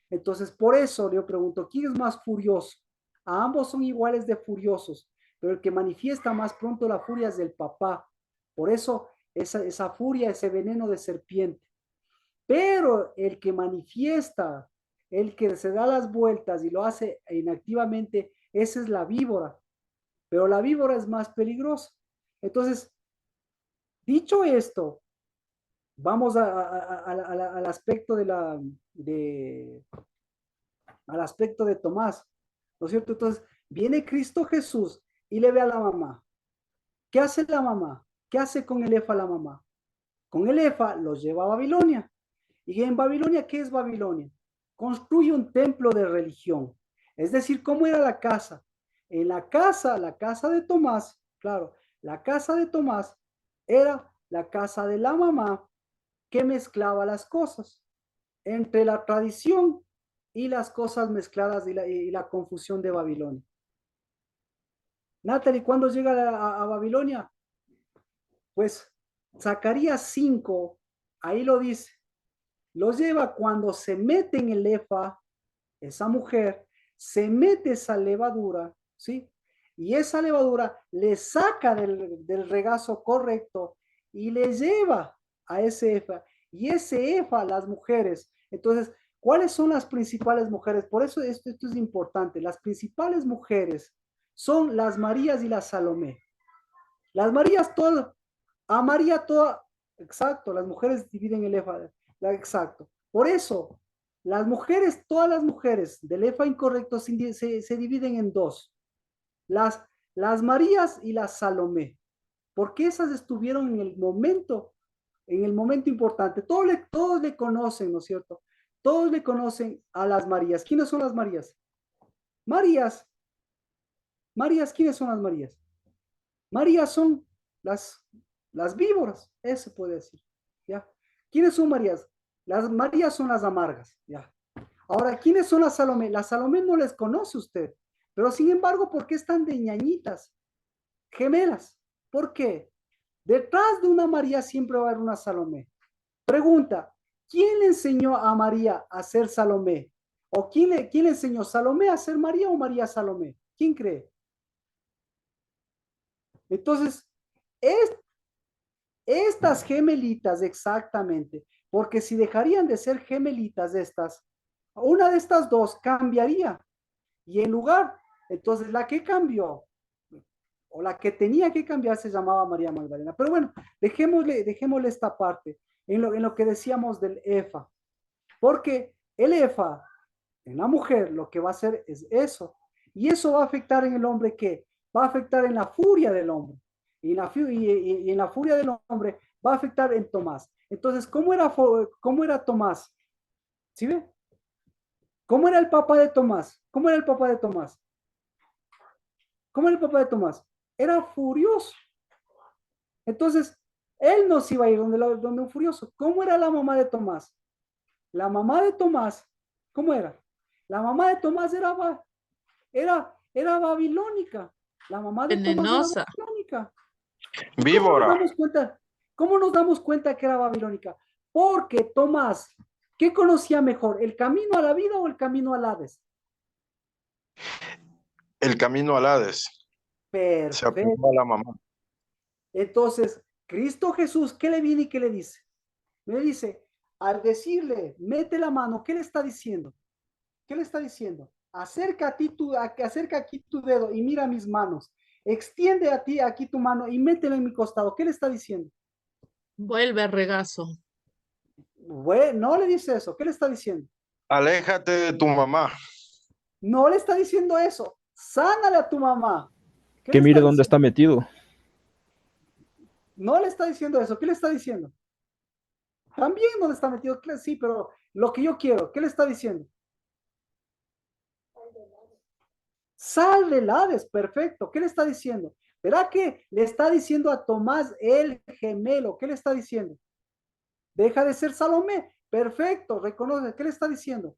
Entonces, por eso le pregunto, ¿quién es más furioso? A ambos son iguales de furiosos, pero el que manifiesta más pronto la furia es del papá. Por eso esa furia, ese veneno de serpiente. Pero el que manifiesta, el que se da las vueltas y lo hace inactivamente, esa es la víbora. Pero la víbora es más peligrosa. Entonces, dicho esto, vamos al aspecto al aspecto de Tomás, ¿no es cierto? Entonces, viene Cristo Jesús y le ve a la mamá. ¿Qué hace la mamá? ¿Qué hace con el Efa la mamá? Con el Efa los lleva a Babilonia. ¿Y en Babilonia qué es Babilonia? Construye un templo de religión. Es decir, ¿cómo era la casa? En la casa de Tomás, claro, la casa de Tomás era la casa de la mamá que mezclaba las cosas entre la tradición y las cosas mezcladas y la confusión de Babilonia. Natalie, ¿cuándo llega a Babilonia? Pues Zacarías 5, ahí lo dice, los lleva cuando se mete en el efa, esa mujer, se mete esa levadura, ¿sí? Y esa levadura le saca del regazo correcto y le lleva a ese efa. Y ese efa, las mujeres. Entonces, ¿cuáles son las principales mujeres? Por eso esto es importante. Las principales mujeres son las Marías y las Salomé. Las Marías, todas, a María toda, exacto, las mujeres dividen el efa, exacto. Por eso, las mujeres, todas las mujeres del efa incorrecto se dividen en dos. Las Marías y las Salomé. Porque esas estuvieron en el momento importante. Todos le conocen, ¿no es cierto? Todos le conocen a las Marías. ¿Quiénes son las Marías? Marías. Marías, ¿quiénes son las Marías? Marías son las víboras, eso puede decir. ¿Ya? ¿Quiénes son Marías? Las Marías son las amargas. ¿Ya? Ahora, ¿quiénes son las Salomé? Las Salomé no les conoce usted, pero sin embargo, ¿por qué están de ñañitas? Gemelas. ¿Por qué? Detrás de una María siempre va a haber una Salomé. Pregunta, ¿quién le enseñó a María a ser Salomé? ¿O quién le enseñó Salomé a ser María o María a Salomé? ¿Quién cree? Entonces, estas gemelitas exactamente, porque si dejarían de ser gemelitas estas, una de estas dos cambiaría. Y en lugar, entonces la que cambió, o la que tenía que cambiar se llamaba María Magdalena. Pero bueno, dejémosle esta parte, en lo que decíamos del EFA. Porque el EFA, en la mujer, lo que va a hacer es eso. Y eso va a afectar en el hombre, ¿qué? Va a afectar en la furia del hombre. Y en la furia del hombre va a afectar en Tomás. Entonces, cómo era Tomás? ¿Sí ve? ¿Cómo era el papá de Tomás? ¿Cómo era el papá de Tomás? ¿Cómo era el papá de Tomás? Era furioso. Entonces, él no se iba a ir donde un furioso. ¿Cómo era la mamá de Tomás? La mamá de Tomás, ¿cómo era? La mamá de Tomás era babilónica. La mamá de Tomás era Venenosa. babilónica. Víbora. ¿Cómo nos damos cuenta que era babilónica? Porque Tomás, ¿qué conocía mejor? ¿El camino a la vida o el camino al Hades? El camino al Hades. Se apegó Perfecto. a la mamá. Entonces, Cristo Jesús, ¿qué le viene y qué le dice? Le dice, al decirle, mete la mano, ¿qué le está diciendo? ¿Qué le está diciendo? Acerca aquí tu dedo y mira mis manos. Extiende a ti aquí tu mano y métela en mi costado. ¿Qué le está diciendo? Vuelve al regazo. Bueno, no le dice eso. ¿Qué le está diciendo? Aléjate de tu mamá. No le está diciendo eso. Sánale a tu mamá. ¿Qué Que le mire está dónde está diciendo? metido. No le está diciendo eso. ¿Qué le está diciendo? También no le está metido, sí, pero lo que yo quiero, ¿qué le está diciendo? Sal del Hades, perfecto. ¿Qué le está diciendo? ¿Verá que le está diciendo a Tomás el gemelo? ¿Qué le está diciendo? Deja de ser Salomé. Perfecto, reconoce. ¿Qué le está diciendo?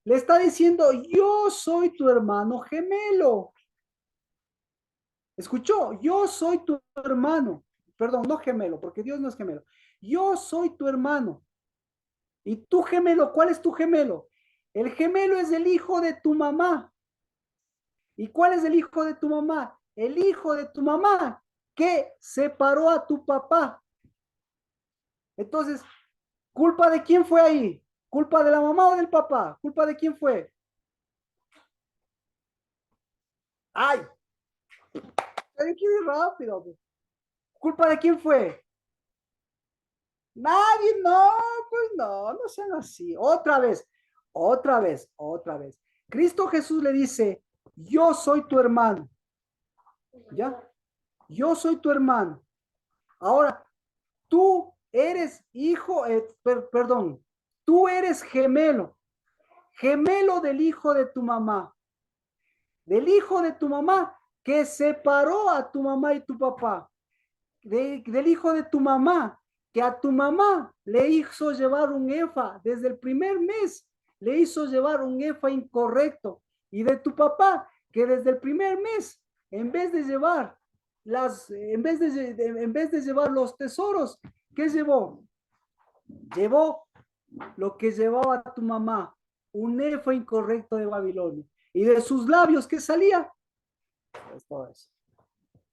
Le está diciendo, yo soy tu hermano gemelo. ¿Escuchó? Yo soy tu hermano. Perdón, no gemelo, porque Dios no es gemelo. Yo soy tu hermano. ¿Y tu gemelo? ¿Cuál es tu gemelo? El gemelo es el hijo de tu mamá. ¿Y cuál es el hijo de tu mamá? El hijo de tu mamá que separó a tu papá. Entonces, ¿culpa de quién fue ahí? ¿Culpa de la mamá o del papá? ¿Culpa de quién fue? ¡Ay! Hay que ir rápido. ¿Culpa de quién fue? Nadie, no, pues no, no sean así. Otra vez, otra vez, otra vez. Cristo Jesús le dice, yo soy tu hermano. ¿Ya? Yo soy tu hermano. Ahora, tú eres hijo, perdón, tú eres gemelo, gemelo del hijo de tu mamá, del hijo de tu mamá que separó a tu mamá y tu papá, del hijo de tu mamá que a tu mamá le hizo llevar un efa desde el primer mes, le hizo llevar un efa incorrecto, y de tu papá que desde el primer mes, en vez de llevar en vez de llevar los tesoros, ¿qué llevó? Llevó lo que llevaba tu mamá, un efa incorrecto de Babilonia. Y de sus labios, ¿qué salía? Pues todo eso.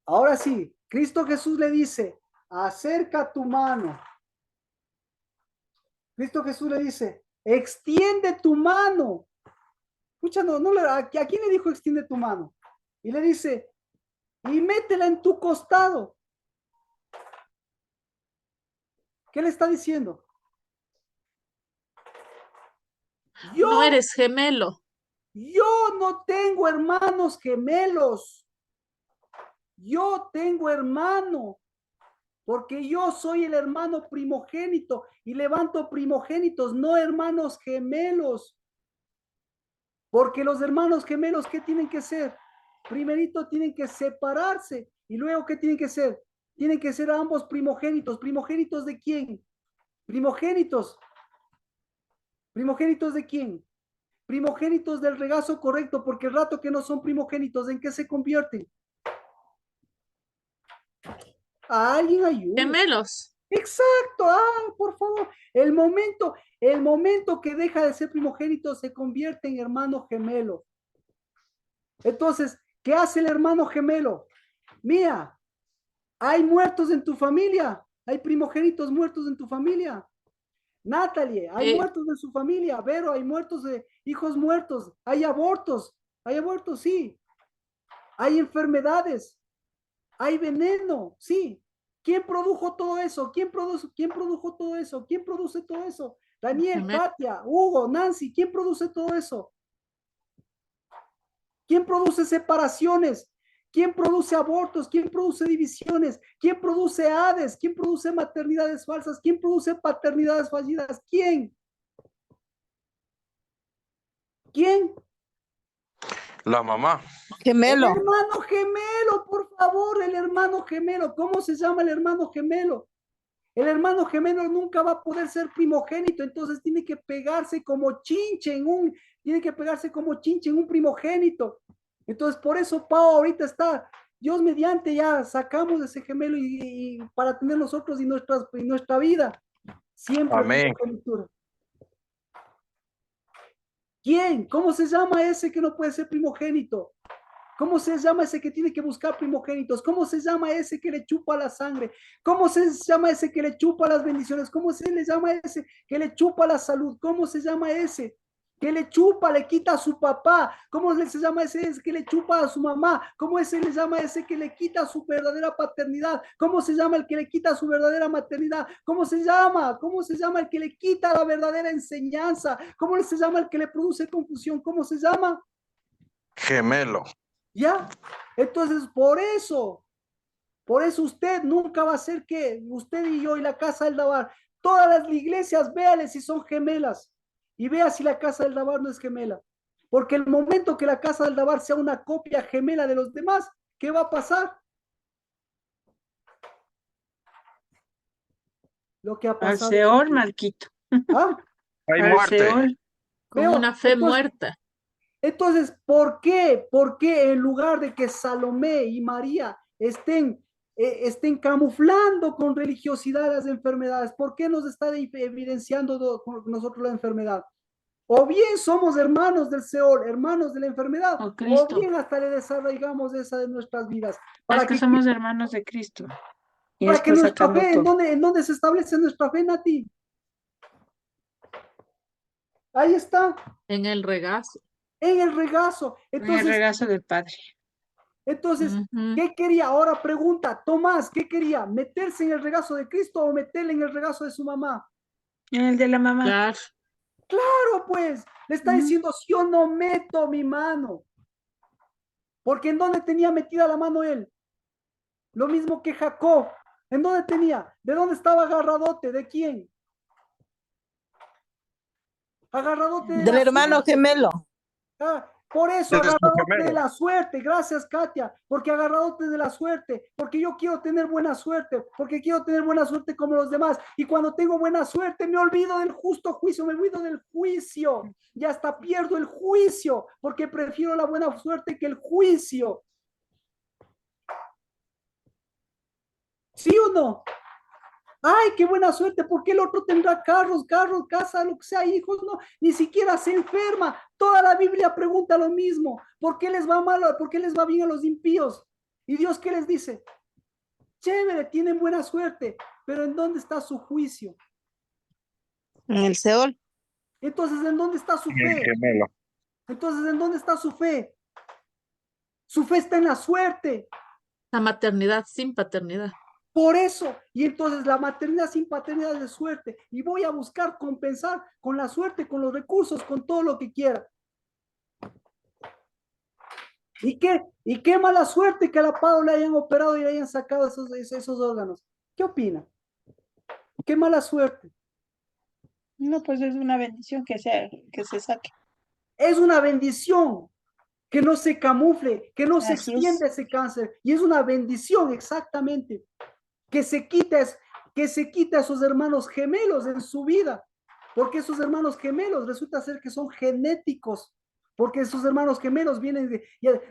Ahora sí, Cristo Jesús le dice, acerca tu mano. Cristo Jesús le dice, extiende tu mano. Escucha, ¿a quién le dijo extiende tu mano? Y le dice, y métela en tu costado. ¿Qué le está diciendo? No eres gemelo. Yo no tengo hermanos gemelos. Yo tengo hermano, porque yo soy el hermano primogénito y levanto primogénitos, no hermanos gemelos. Porque los hermanos gemelos, ¿qué tienen que ser? Primerito tienen que separarse y luego, ¿qué tienen que ser? Tienen que ser ambos primogénitos. ¿Primogénitos de quién? Primogénitos. ¿Primogénitos de quién? Primogénitos del regazo correcto, porque el rato que no son primogénitos, ¿en qué se convierten? A alguien ayude. Gemelos. Exacto, por favor. El momento que deja de ser primogénito se convierte en hermano gemelo. Entonces, ¿qué hace el hermano gemelo? Mira, hay muertos en tu familia, hay primogénitos muertos en tu familia. Natalie, hay muertos en su familia. Vero, hay muertos de hijos muertos, hay abortos, sí. Hay enfermedades, hay veneno, sí. ¿Quién produjo todo eso? ¿Quién produjo todo eso? ¿Quién produce todo eso? Daniel, Katia, Hugo, Nancy, ¿quién produce todo eso? ¿Quién produce separaciones? ¿Quién produce abortos? ¿Quién produce divisiones? ¿Quién produce hades? ¿Quién produce maternidades falsas? ¿Quién produce paternidades fallidas? ¿Quién? ¿Quién? La mamá. El Gemelo. hermano gemelo, por favor, el hermano gemelo. ¿Cómo se llama el hermano gemelo? El hermano gemelo nunca va a poder ser primogénito, entonces tiene que pegarse como chinche en un primogénito. Entonces, por eso Pau ahorita está, Dios mediante, ya sacamos ese gemelo y para tener nosotros y nuestra vida. Siempre Amén. primogenitura. ¿Quién? ¿Cómo se llama ese que no puede ser primogénito? ¿Cómo se llama ese que tiene que buscar primogénitos? ¿Cómo se llama ese que le chupa la sangre? ¿Cómo se llama ese que le chupa las bendiciones? ¿Cómo se le llama ese que le chupa la salud? ¿Cómo se llama ese que le chupa, le quita a su papá? ¿Cómo se llama ese que le chupa a su mamá? ¿Cómo se le llama ese que le quita su verdadera paternidad? ¿Cómo se llama el que le quita su verdadera maternidad? ¿Cómo se llama? ¿Cómo se llama el que le quita la verdadera enseñanza? ¿Cómo se llama el que le produce confusión? ¿Cómo se llama? Gemelo. ¿Ya? Entonces, por eso, Por eso usted nunca va a ser que usted y yo y la casa del Dabar, todas las iglesias, véale si son gemelas y vea si la casa del Dabar no es gemela. Porque el momento que la casa del Dabar sea una copia gemela de los demás, ¿qué va a pasar? Lo que ha Al pasado. Seol, Marquito. ¿Ah? Hay Al muerte. Seol. Con Veo, una fe entonces, muerta. entonces, ¿por qué? ¿Por qué en lugar de que Salomé y María estén camuflando con religiosidad las enfermedades? ¿Por qué nos está evidenciando nosotros la enfermedad? O bien somos hermanos del Seol, hermanos de la enfermedad, Oh, o Cristo. bien hasta le desarraigamos esa de nuestras vidas. Es Para que que, somos hermanos de Cristo. Y para que está nuestra sacando fe, todo. en dónde se establece nuestra fe, Nati? Ahí está, En el regazo. en el regazo. En el regazo del Padre. Entonces, Ujú. ¿qué quería? Ahora pregunta, Tomás, ¿qué quería? ¿Meterse en el regazo de Cristo o meterle en el regazo de su mamá? En el de la mamá. Claro. Claro, pues, le está Ujú. diciendo, si yo no meto mi mano, porque ¿en dónde tenía metida la mano él? Lo mismo que Jacob, ¿en dónde tenía? ¿De dónde estaba agarradote? ¿De quién? Agarradote de Del la hermano suerte. gemelo. Por eso Desde su agarradote de gemelo. la suerte, gracias Katia, porque agarradote de la suerte, porque yo quiero tener buena suerte, porque quiero tener buena suerte como los demás, y cuando tengo buena suerte me olvido del justo juicio, me olvido del juicio, y hasta pierdo el juicio, porque prefiero la buena suerte que el juicio. ¿Sí o no? Ay, qué buena suerte, porque el otro tendrá carros, casa, lo que sea, hijos, no, ni siquiera se enferma. Toda la Biblia pregunta lo mismo. ¿Por qué les va mal? ¿Por qué les va bien a los impíos? ¿Y Dios qué les dice? Chévere, tienen buena suerte, pero ¿en dónde está su juicio? En el Seol. Entonces, ¿en dónde está su En el fe? gemelo. Entonces, ¿en dónde está su fe? Su fe está en la suerte. La maternidad sin paternidad. Por eso, y entonces la maternidad sin paternidad es de suerte, y voy a buscar compensar con la suerte, con los recursos, con todo lo que quiera. ¿Y qué mala suerte que a la Pau le hayan operado y le hayan sacado esos órganos? ¿Qué opina? Qué mala suerte. No, pues es una bendición que se saque. Es una bendición que no se camufle, que no se Así extienda es. ese cáncer, y es una bendición exactamente que se quite a esos hermanos gemelos en su vida, porque esos hermanos gemelos resulta ser que son genéticos, porque esos hermanos gemelos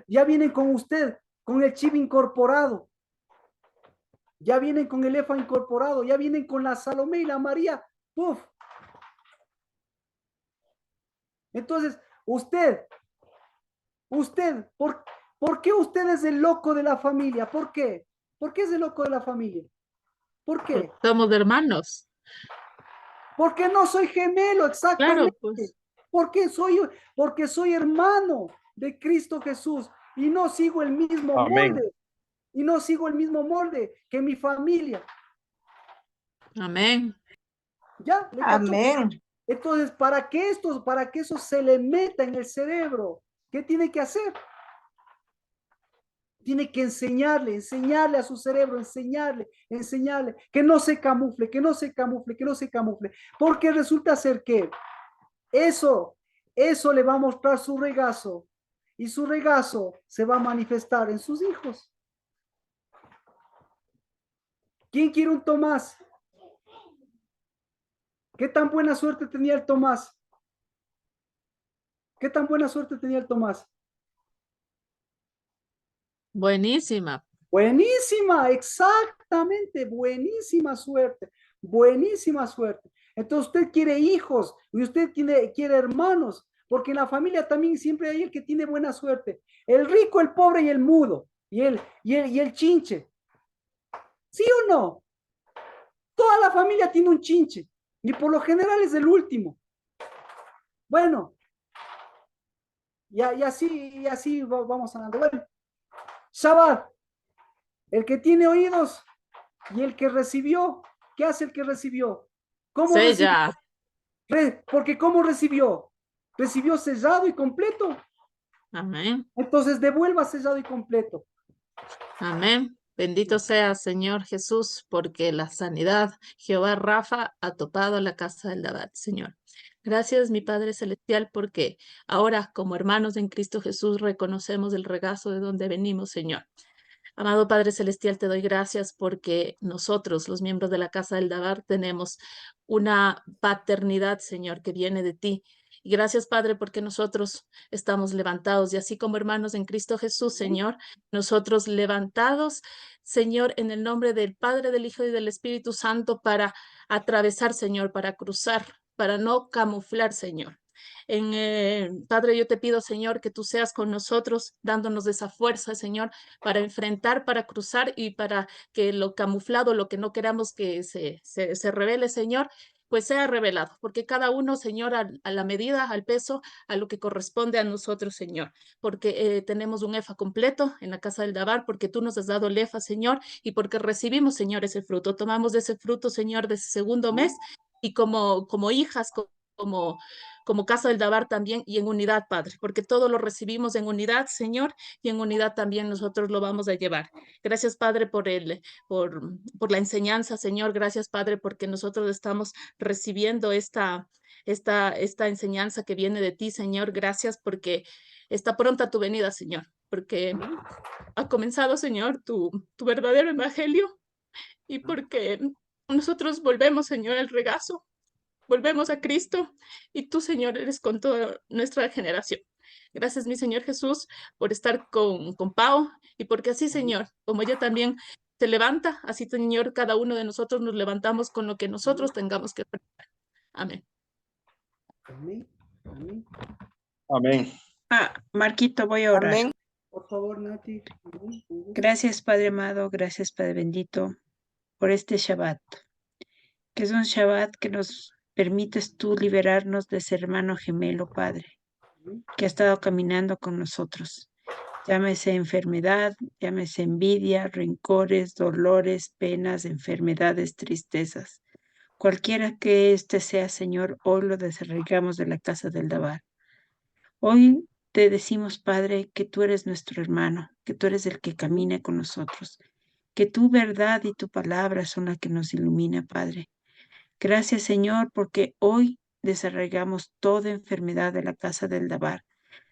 ya vienen con usted, con el chip incorporado, ya vienen con el EFA incorporado, ya vienen con la Salomé y la María, ¡puf! Entonces, ¿por qué usted es el loco de la familia? ¿Por qué? ¿Por qué es el loco de la familia? ¿Por qué? Somos hermanos. Porque no soy gemelo, Claro, exactamente. pues. Porque soy hermano de Cristo Jesús y no sigo el mismo Amén. molde. Y no sigo el mismo molde que mi familia. Amén. ¿Ya? ¿Le cachó? Amén. Entonces, para que eso se le meta en el cerebro, ¿qué tiene que hacer? Tiene que enseñarle a su cerebro, enseñarle, que no se camufle, que no se camufle, que no se camufle. Porque resulta ser que eso le va a mostrar su regazo y su regazo se va a manifestar en sus hijos. ¿Quién quiere un Tomás? ¿Qué tan buena suerte tenía el Tomás? ¿Qué tan buena suerte tenía el Tomás? Buenísima. Buenísima, exactamente, buenísima suerte, buenísima suerte. Entonces usted quiere hijos y usted quiere hermanos, porque en la familia también siempre hay el que tiene buena suerte. El rico, el pobre y el mudo, y el chinche. ¿Sí o no? Toda la familia tiene un chinche y por lo general es el último. Bueno, y así vamos andando. Bueno, Shabbat, el que tiene oídos y el que recibió, ¿qué hace el que recibió? ¿Cómo recibió? Sella. Porque ¿cómo recibió? Recibió sellado y completo. Amén. Entonces devuelva sellado y completo. Amén. Bendito sea, Señor Jesús, porque la sanidad, Jehová Rafa, ha topado la casa del Dabat, Señor. Gracias, mi Padre Celestial, porque ahora, como hermanos en Cristo Jesús, reconocemos el regazo de donde venimos, Señor. Amado Padre Celestial, te doy gracias porque nosotros, los miembros de la Casa del Dabar, tenemos una paternidad, Señor, que viene de ti. Y gracias, Padre, porque nosotros estamos levantados y así como hermanos en Cristo Jesús, Señor, nosotros levantados, Señor, en el nombre del Padre, del Hijo y del Espíritu Santo para atravesar, Señor, para cruzar, para no camuflar, Señor. Padre, yo te pido, Señor, que tú seas con nosotros, dándonos esa fuerza, Señor, para enfrentar, para cruzar y para que lo camuflado, lo que no queramos que se revele, Señor, pues sea revelado, porque cada uno, Señor, a la medida, al peso, a lo que corresponde a nosotros, Señor, porque tenemos un EFA completo en la casa del Dabar, porque tú nos has dado el EFA, Señor, y porque recibimos, Señor, ese fruto. Tomamos de ese fruto, Señor, de ese segundo mes y como hijas, como casa del Dabar también y en unidad, Padre, porque todo lo recibimos en unidad, Señor, y en unidad también nosotros lo vamos a llevar. Gracias, Padre, por la enseñanza, Señor. Gracias, Padre, porque nosotros estamos recibiendo esta enseñanza que viene de ti, Señor. Gracias porque está pronta tu venida, Señor, porque ha comenzado, Señor, tu verdadero evangelio y porque nosotros volvemos, Señor, al regazo. Volvemos a Cristo y tú, Señor, eres con toda nuestra generación. Gracias, mi Señor Jesús, por estar con Pau y porque así, Señor, como ella también se levanta, así, Señor, cada uno de nosotros nos levantamos con lo que nosotros tengamos que hacer. Amén. Amén. Amén. Amén. Marquito, voy a orar. Amén. Por favor, Nati. Amén. Gracias, Padre amado, gracias, Padre bendito, por este Shabbat, que es un Shabbat que nos permites tú liberarnos de ese hermano gemelo, Padre, que ha estado caminando con nosotros. Llámese enfermedad, llámese envidia, rencores, dolores, penas, enfermedades, tristezas. Cualquiera que este sea, Señor, hoy lo desarraigamos de la casa del Dabar. Hoy te decimos, Padre, que tú eres nuestro hermano, que tú eres el que camina con nosotros, que tu verdad y tu palabra son las que nos ilumina, Padre. Gracias, Señor, porque hoy desarraigamos toda enfermedad de la casa del Dabar,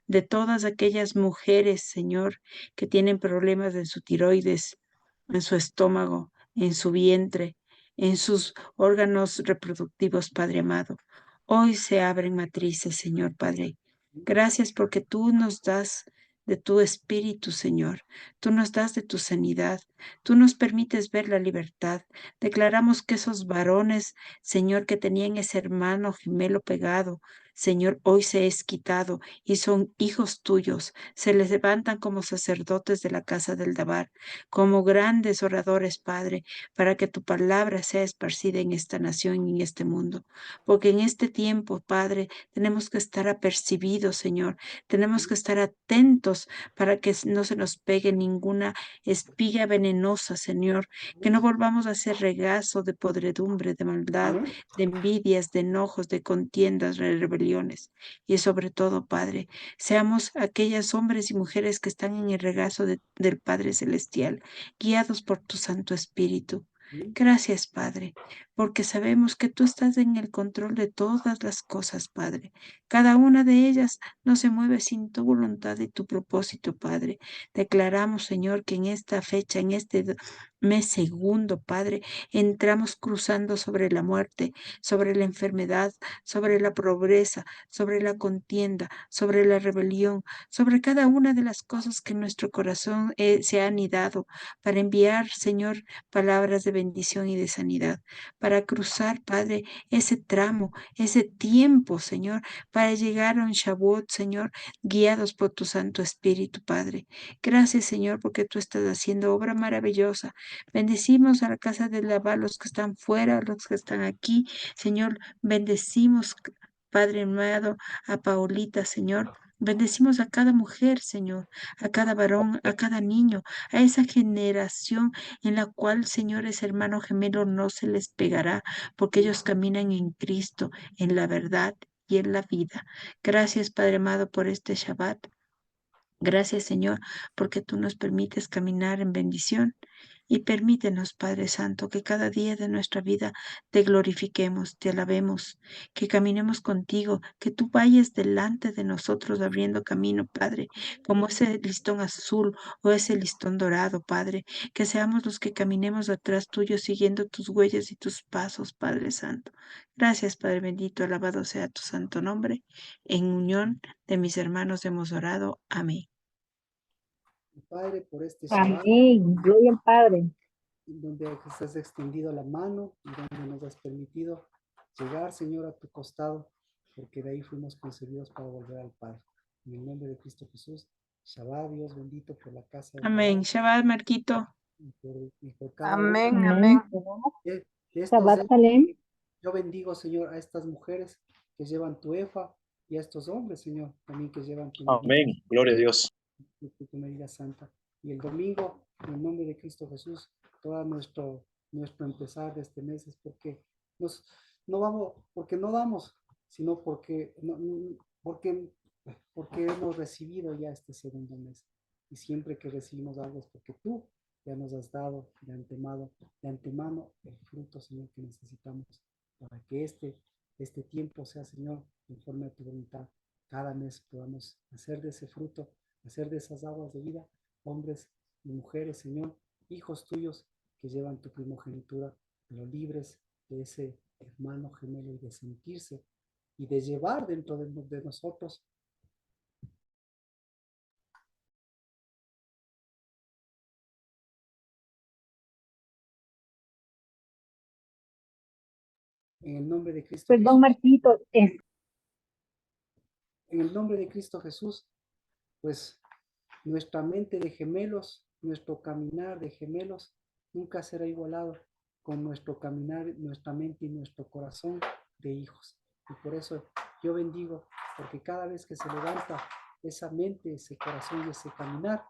de todas aquellas mujeres, Señor, que tienen problemas en su tiroides, en su estómago, en su vientre, en sus órganos reproductivos, Padre amado. Hoy se abren matrices, Señor Padre. Gracias porque tú nos das de tu espíritu, Señor. Tú nos das de tu sanidad. Tú nos permites ver la libertad. Declaramos que esos varones, Señor, que tenían ese hermano gemelo pegado, Señor, hoy se es quitado y son hijos tuyos. Se les levantan como sacerdotes de la casa del Dabar, como grandes oradores, Padre, para que tu palabra sea esparcida en esta nación y en este mundo. Porque en este tiempo, Padre, tenemos que estar apercibidos, Señor. Tenemos que estar atentos para que no se nos pegue ninguna espiga venenosa, Señor. Que no volvamos a hacer regazo de podredumbre, de maldad, de envidias, de enojos, de contiendas, de rebeliones. Y sobre todo, Padre, seamos aquellos hombres y mujeres que están en el regazo del Padre Celestial, guiados por tu Santo Espíritu. Gracias, Padre, porque sabemos que tú estás en el control de todas las cosas, Padre. Cada una de ellas no se mueve sin tu voluntad y tu propósito, Padre. Declaramos, Señor, que en esta fecha, en este mes segundo, Padre, entramos cruzando sobre la muerte, sobre la enfermedad, sobre la pobreza, sobre la contienda, sobre la rebelión, sobre cada una de las cosas que en nuestro corazón se han anidado, para enviar, Señor, palabras de bendición y de sanidad, para cruzar, Padre, ese tramo, ese tiempo, Señor, para llegar a un Shavuot, Señor, guiados por tu Santo Espíritu, Padre. Gracias, Señor, porque tú estás haciendo obra maravillosa. Bendecimos a la casa de Labá, los que están fuera, los que están aquí, Señor, bendecimos, Padre amado, a Paulita, Señor. Bendecimos a cada mujer, Señor, a cada varón, a cada niño, a esa generación en la cual, Señor, ese hermano gemelo no se les pegará, porque ellos caminan en Cristo, en la verdad y en la vida. Gracias, Padre amado, por este Shabbat. Gracias, Señor, porque tú nos permites caminar en bendición. y permítenos, Padre Santo, que cada día de nuestra vida te glorifiquemos, te alabemos, que caminemos contigo, que tú vayas delante de nosotros abriendo camino, Padre, como ese listón azul o ese listón dorado, Padre, que seamos los que caminemos atrás tuyo siguiendo tus huellas y tus pasos, Padre Santo. Gracias, Padre bendito, alabado sea tu santo nombre. En unión de mis hermanos hemos orado. Amén. Padre, por este Shabbat, Amén. Gloria al Padre. donde has extendido la mano y donde nos has permitido llegar, Señor, a tu costado, porque de ahí fuimos concebidos para volver al Padre. En el nombre de Cristo Jesús, Shabbat, Dios bendito por la casa del Amén. Shabbat Shabbat, Marquito. y por cada Amén, una amén. de estos. Shabbat Shalom. Yo bendigo, Señor, a estas mujeres que llevan tu efa y a estos hombres, Señor, también que llevan tu Amén. Gloria a Dios. medida santa. Y el domingo, en el nombre de Cristo Jesús, todo nuestro empezar de este mes es porque no vamos, porque no damos, sino porque, porque hemos recibido ya este segundo mes. Y siempre que recibimos algo es porque tú ya nos has dado de antemano el fruto, Señor, que necesitamos para que este tiempo sea, Señor, conforme a tu voluntad. Cada mes podamos hacer de ese fruto, hacer de esas aguas de vida, hombres y mujeres, Señor, hijos tuyos que llevan tu primogenitura, pero libres de ese hermano gemelo y de sentirse y de llevar dentro de nosotros en el nombre de Cristo Perdón, Jesús. Marquito. En el nombre de Cristo Jesús, pues nuestra mente de gemelos, nuestro caminar de gemelos, nunca será igualado con nuestro caminar, nuestra mente y nuestro corazón de hijos. Y por eso yo bendigo, porque cada vez que se levanta esa mente, ese corazón y ese caminar,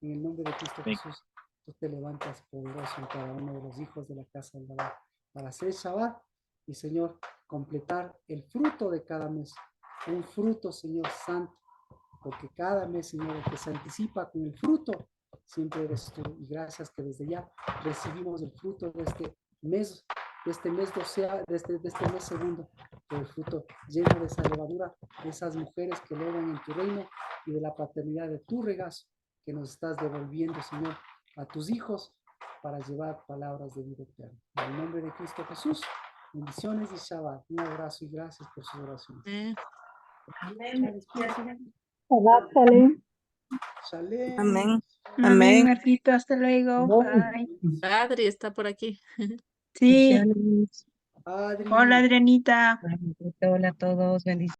en el nombre de Cristo Jesús, tú te levantas poderoso en cada uno de los hijos de la casa del Shabbat, para hacer Shabbat y, Señor, completar el fruto de cada mes. Un fruto, Señor santo, porque cada mes, Señor, el que se anticipa con el fruto, siempre eres tú. Y gracias que desde ya recibimos el fruto de este mes, de este mes segundo, el fruto lleno de esa levadura, de esas mujeres que logran en tu reino y de la paternidad de tu regazo que nos estás devolviendo, Señor, a tus hijos para llevar palabras de vida eterna. En el nombre de Cristo Jesús, bendiciones y Shabbat. Un abrazo y gracias por sus oraciones. Amén. Shabbat Shalom. Shalem. Amén. Amén, Amén. Marquito. Hasta luego. Bye. Adri está por aquí. Sí. Bendiciones. Adri. Hola, Adrianita. Hola a todos. Bendiciones.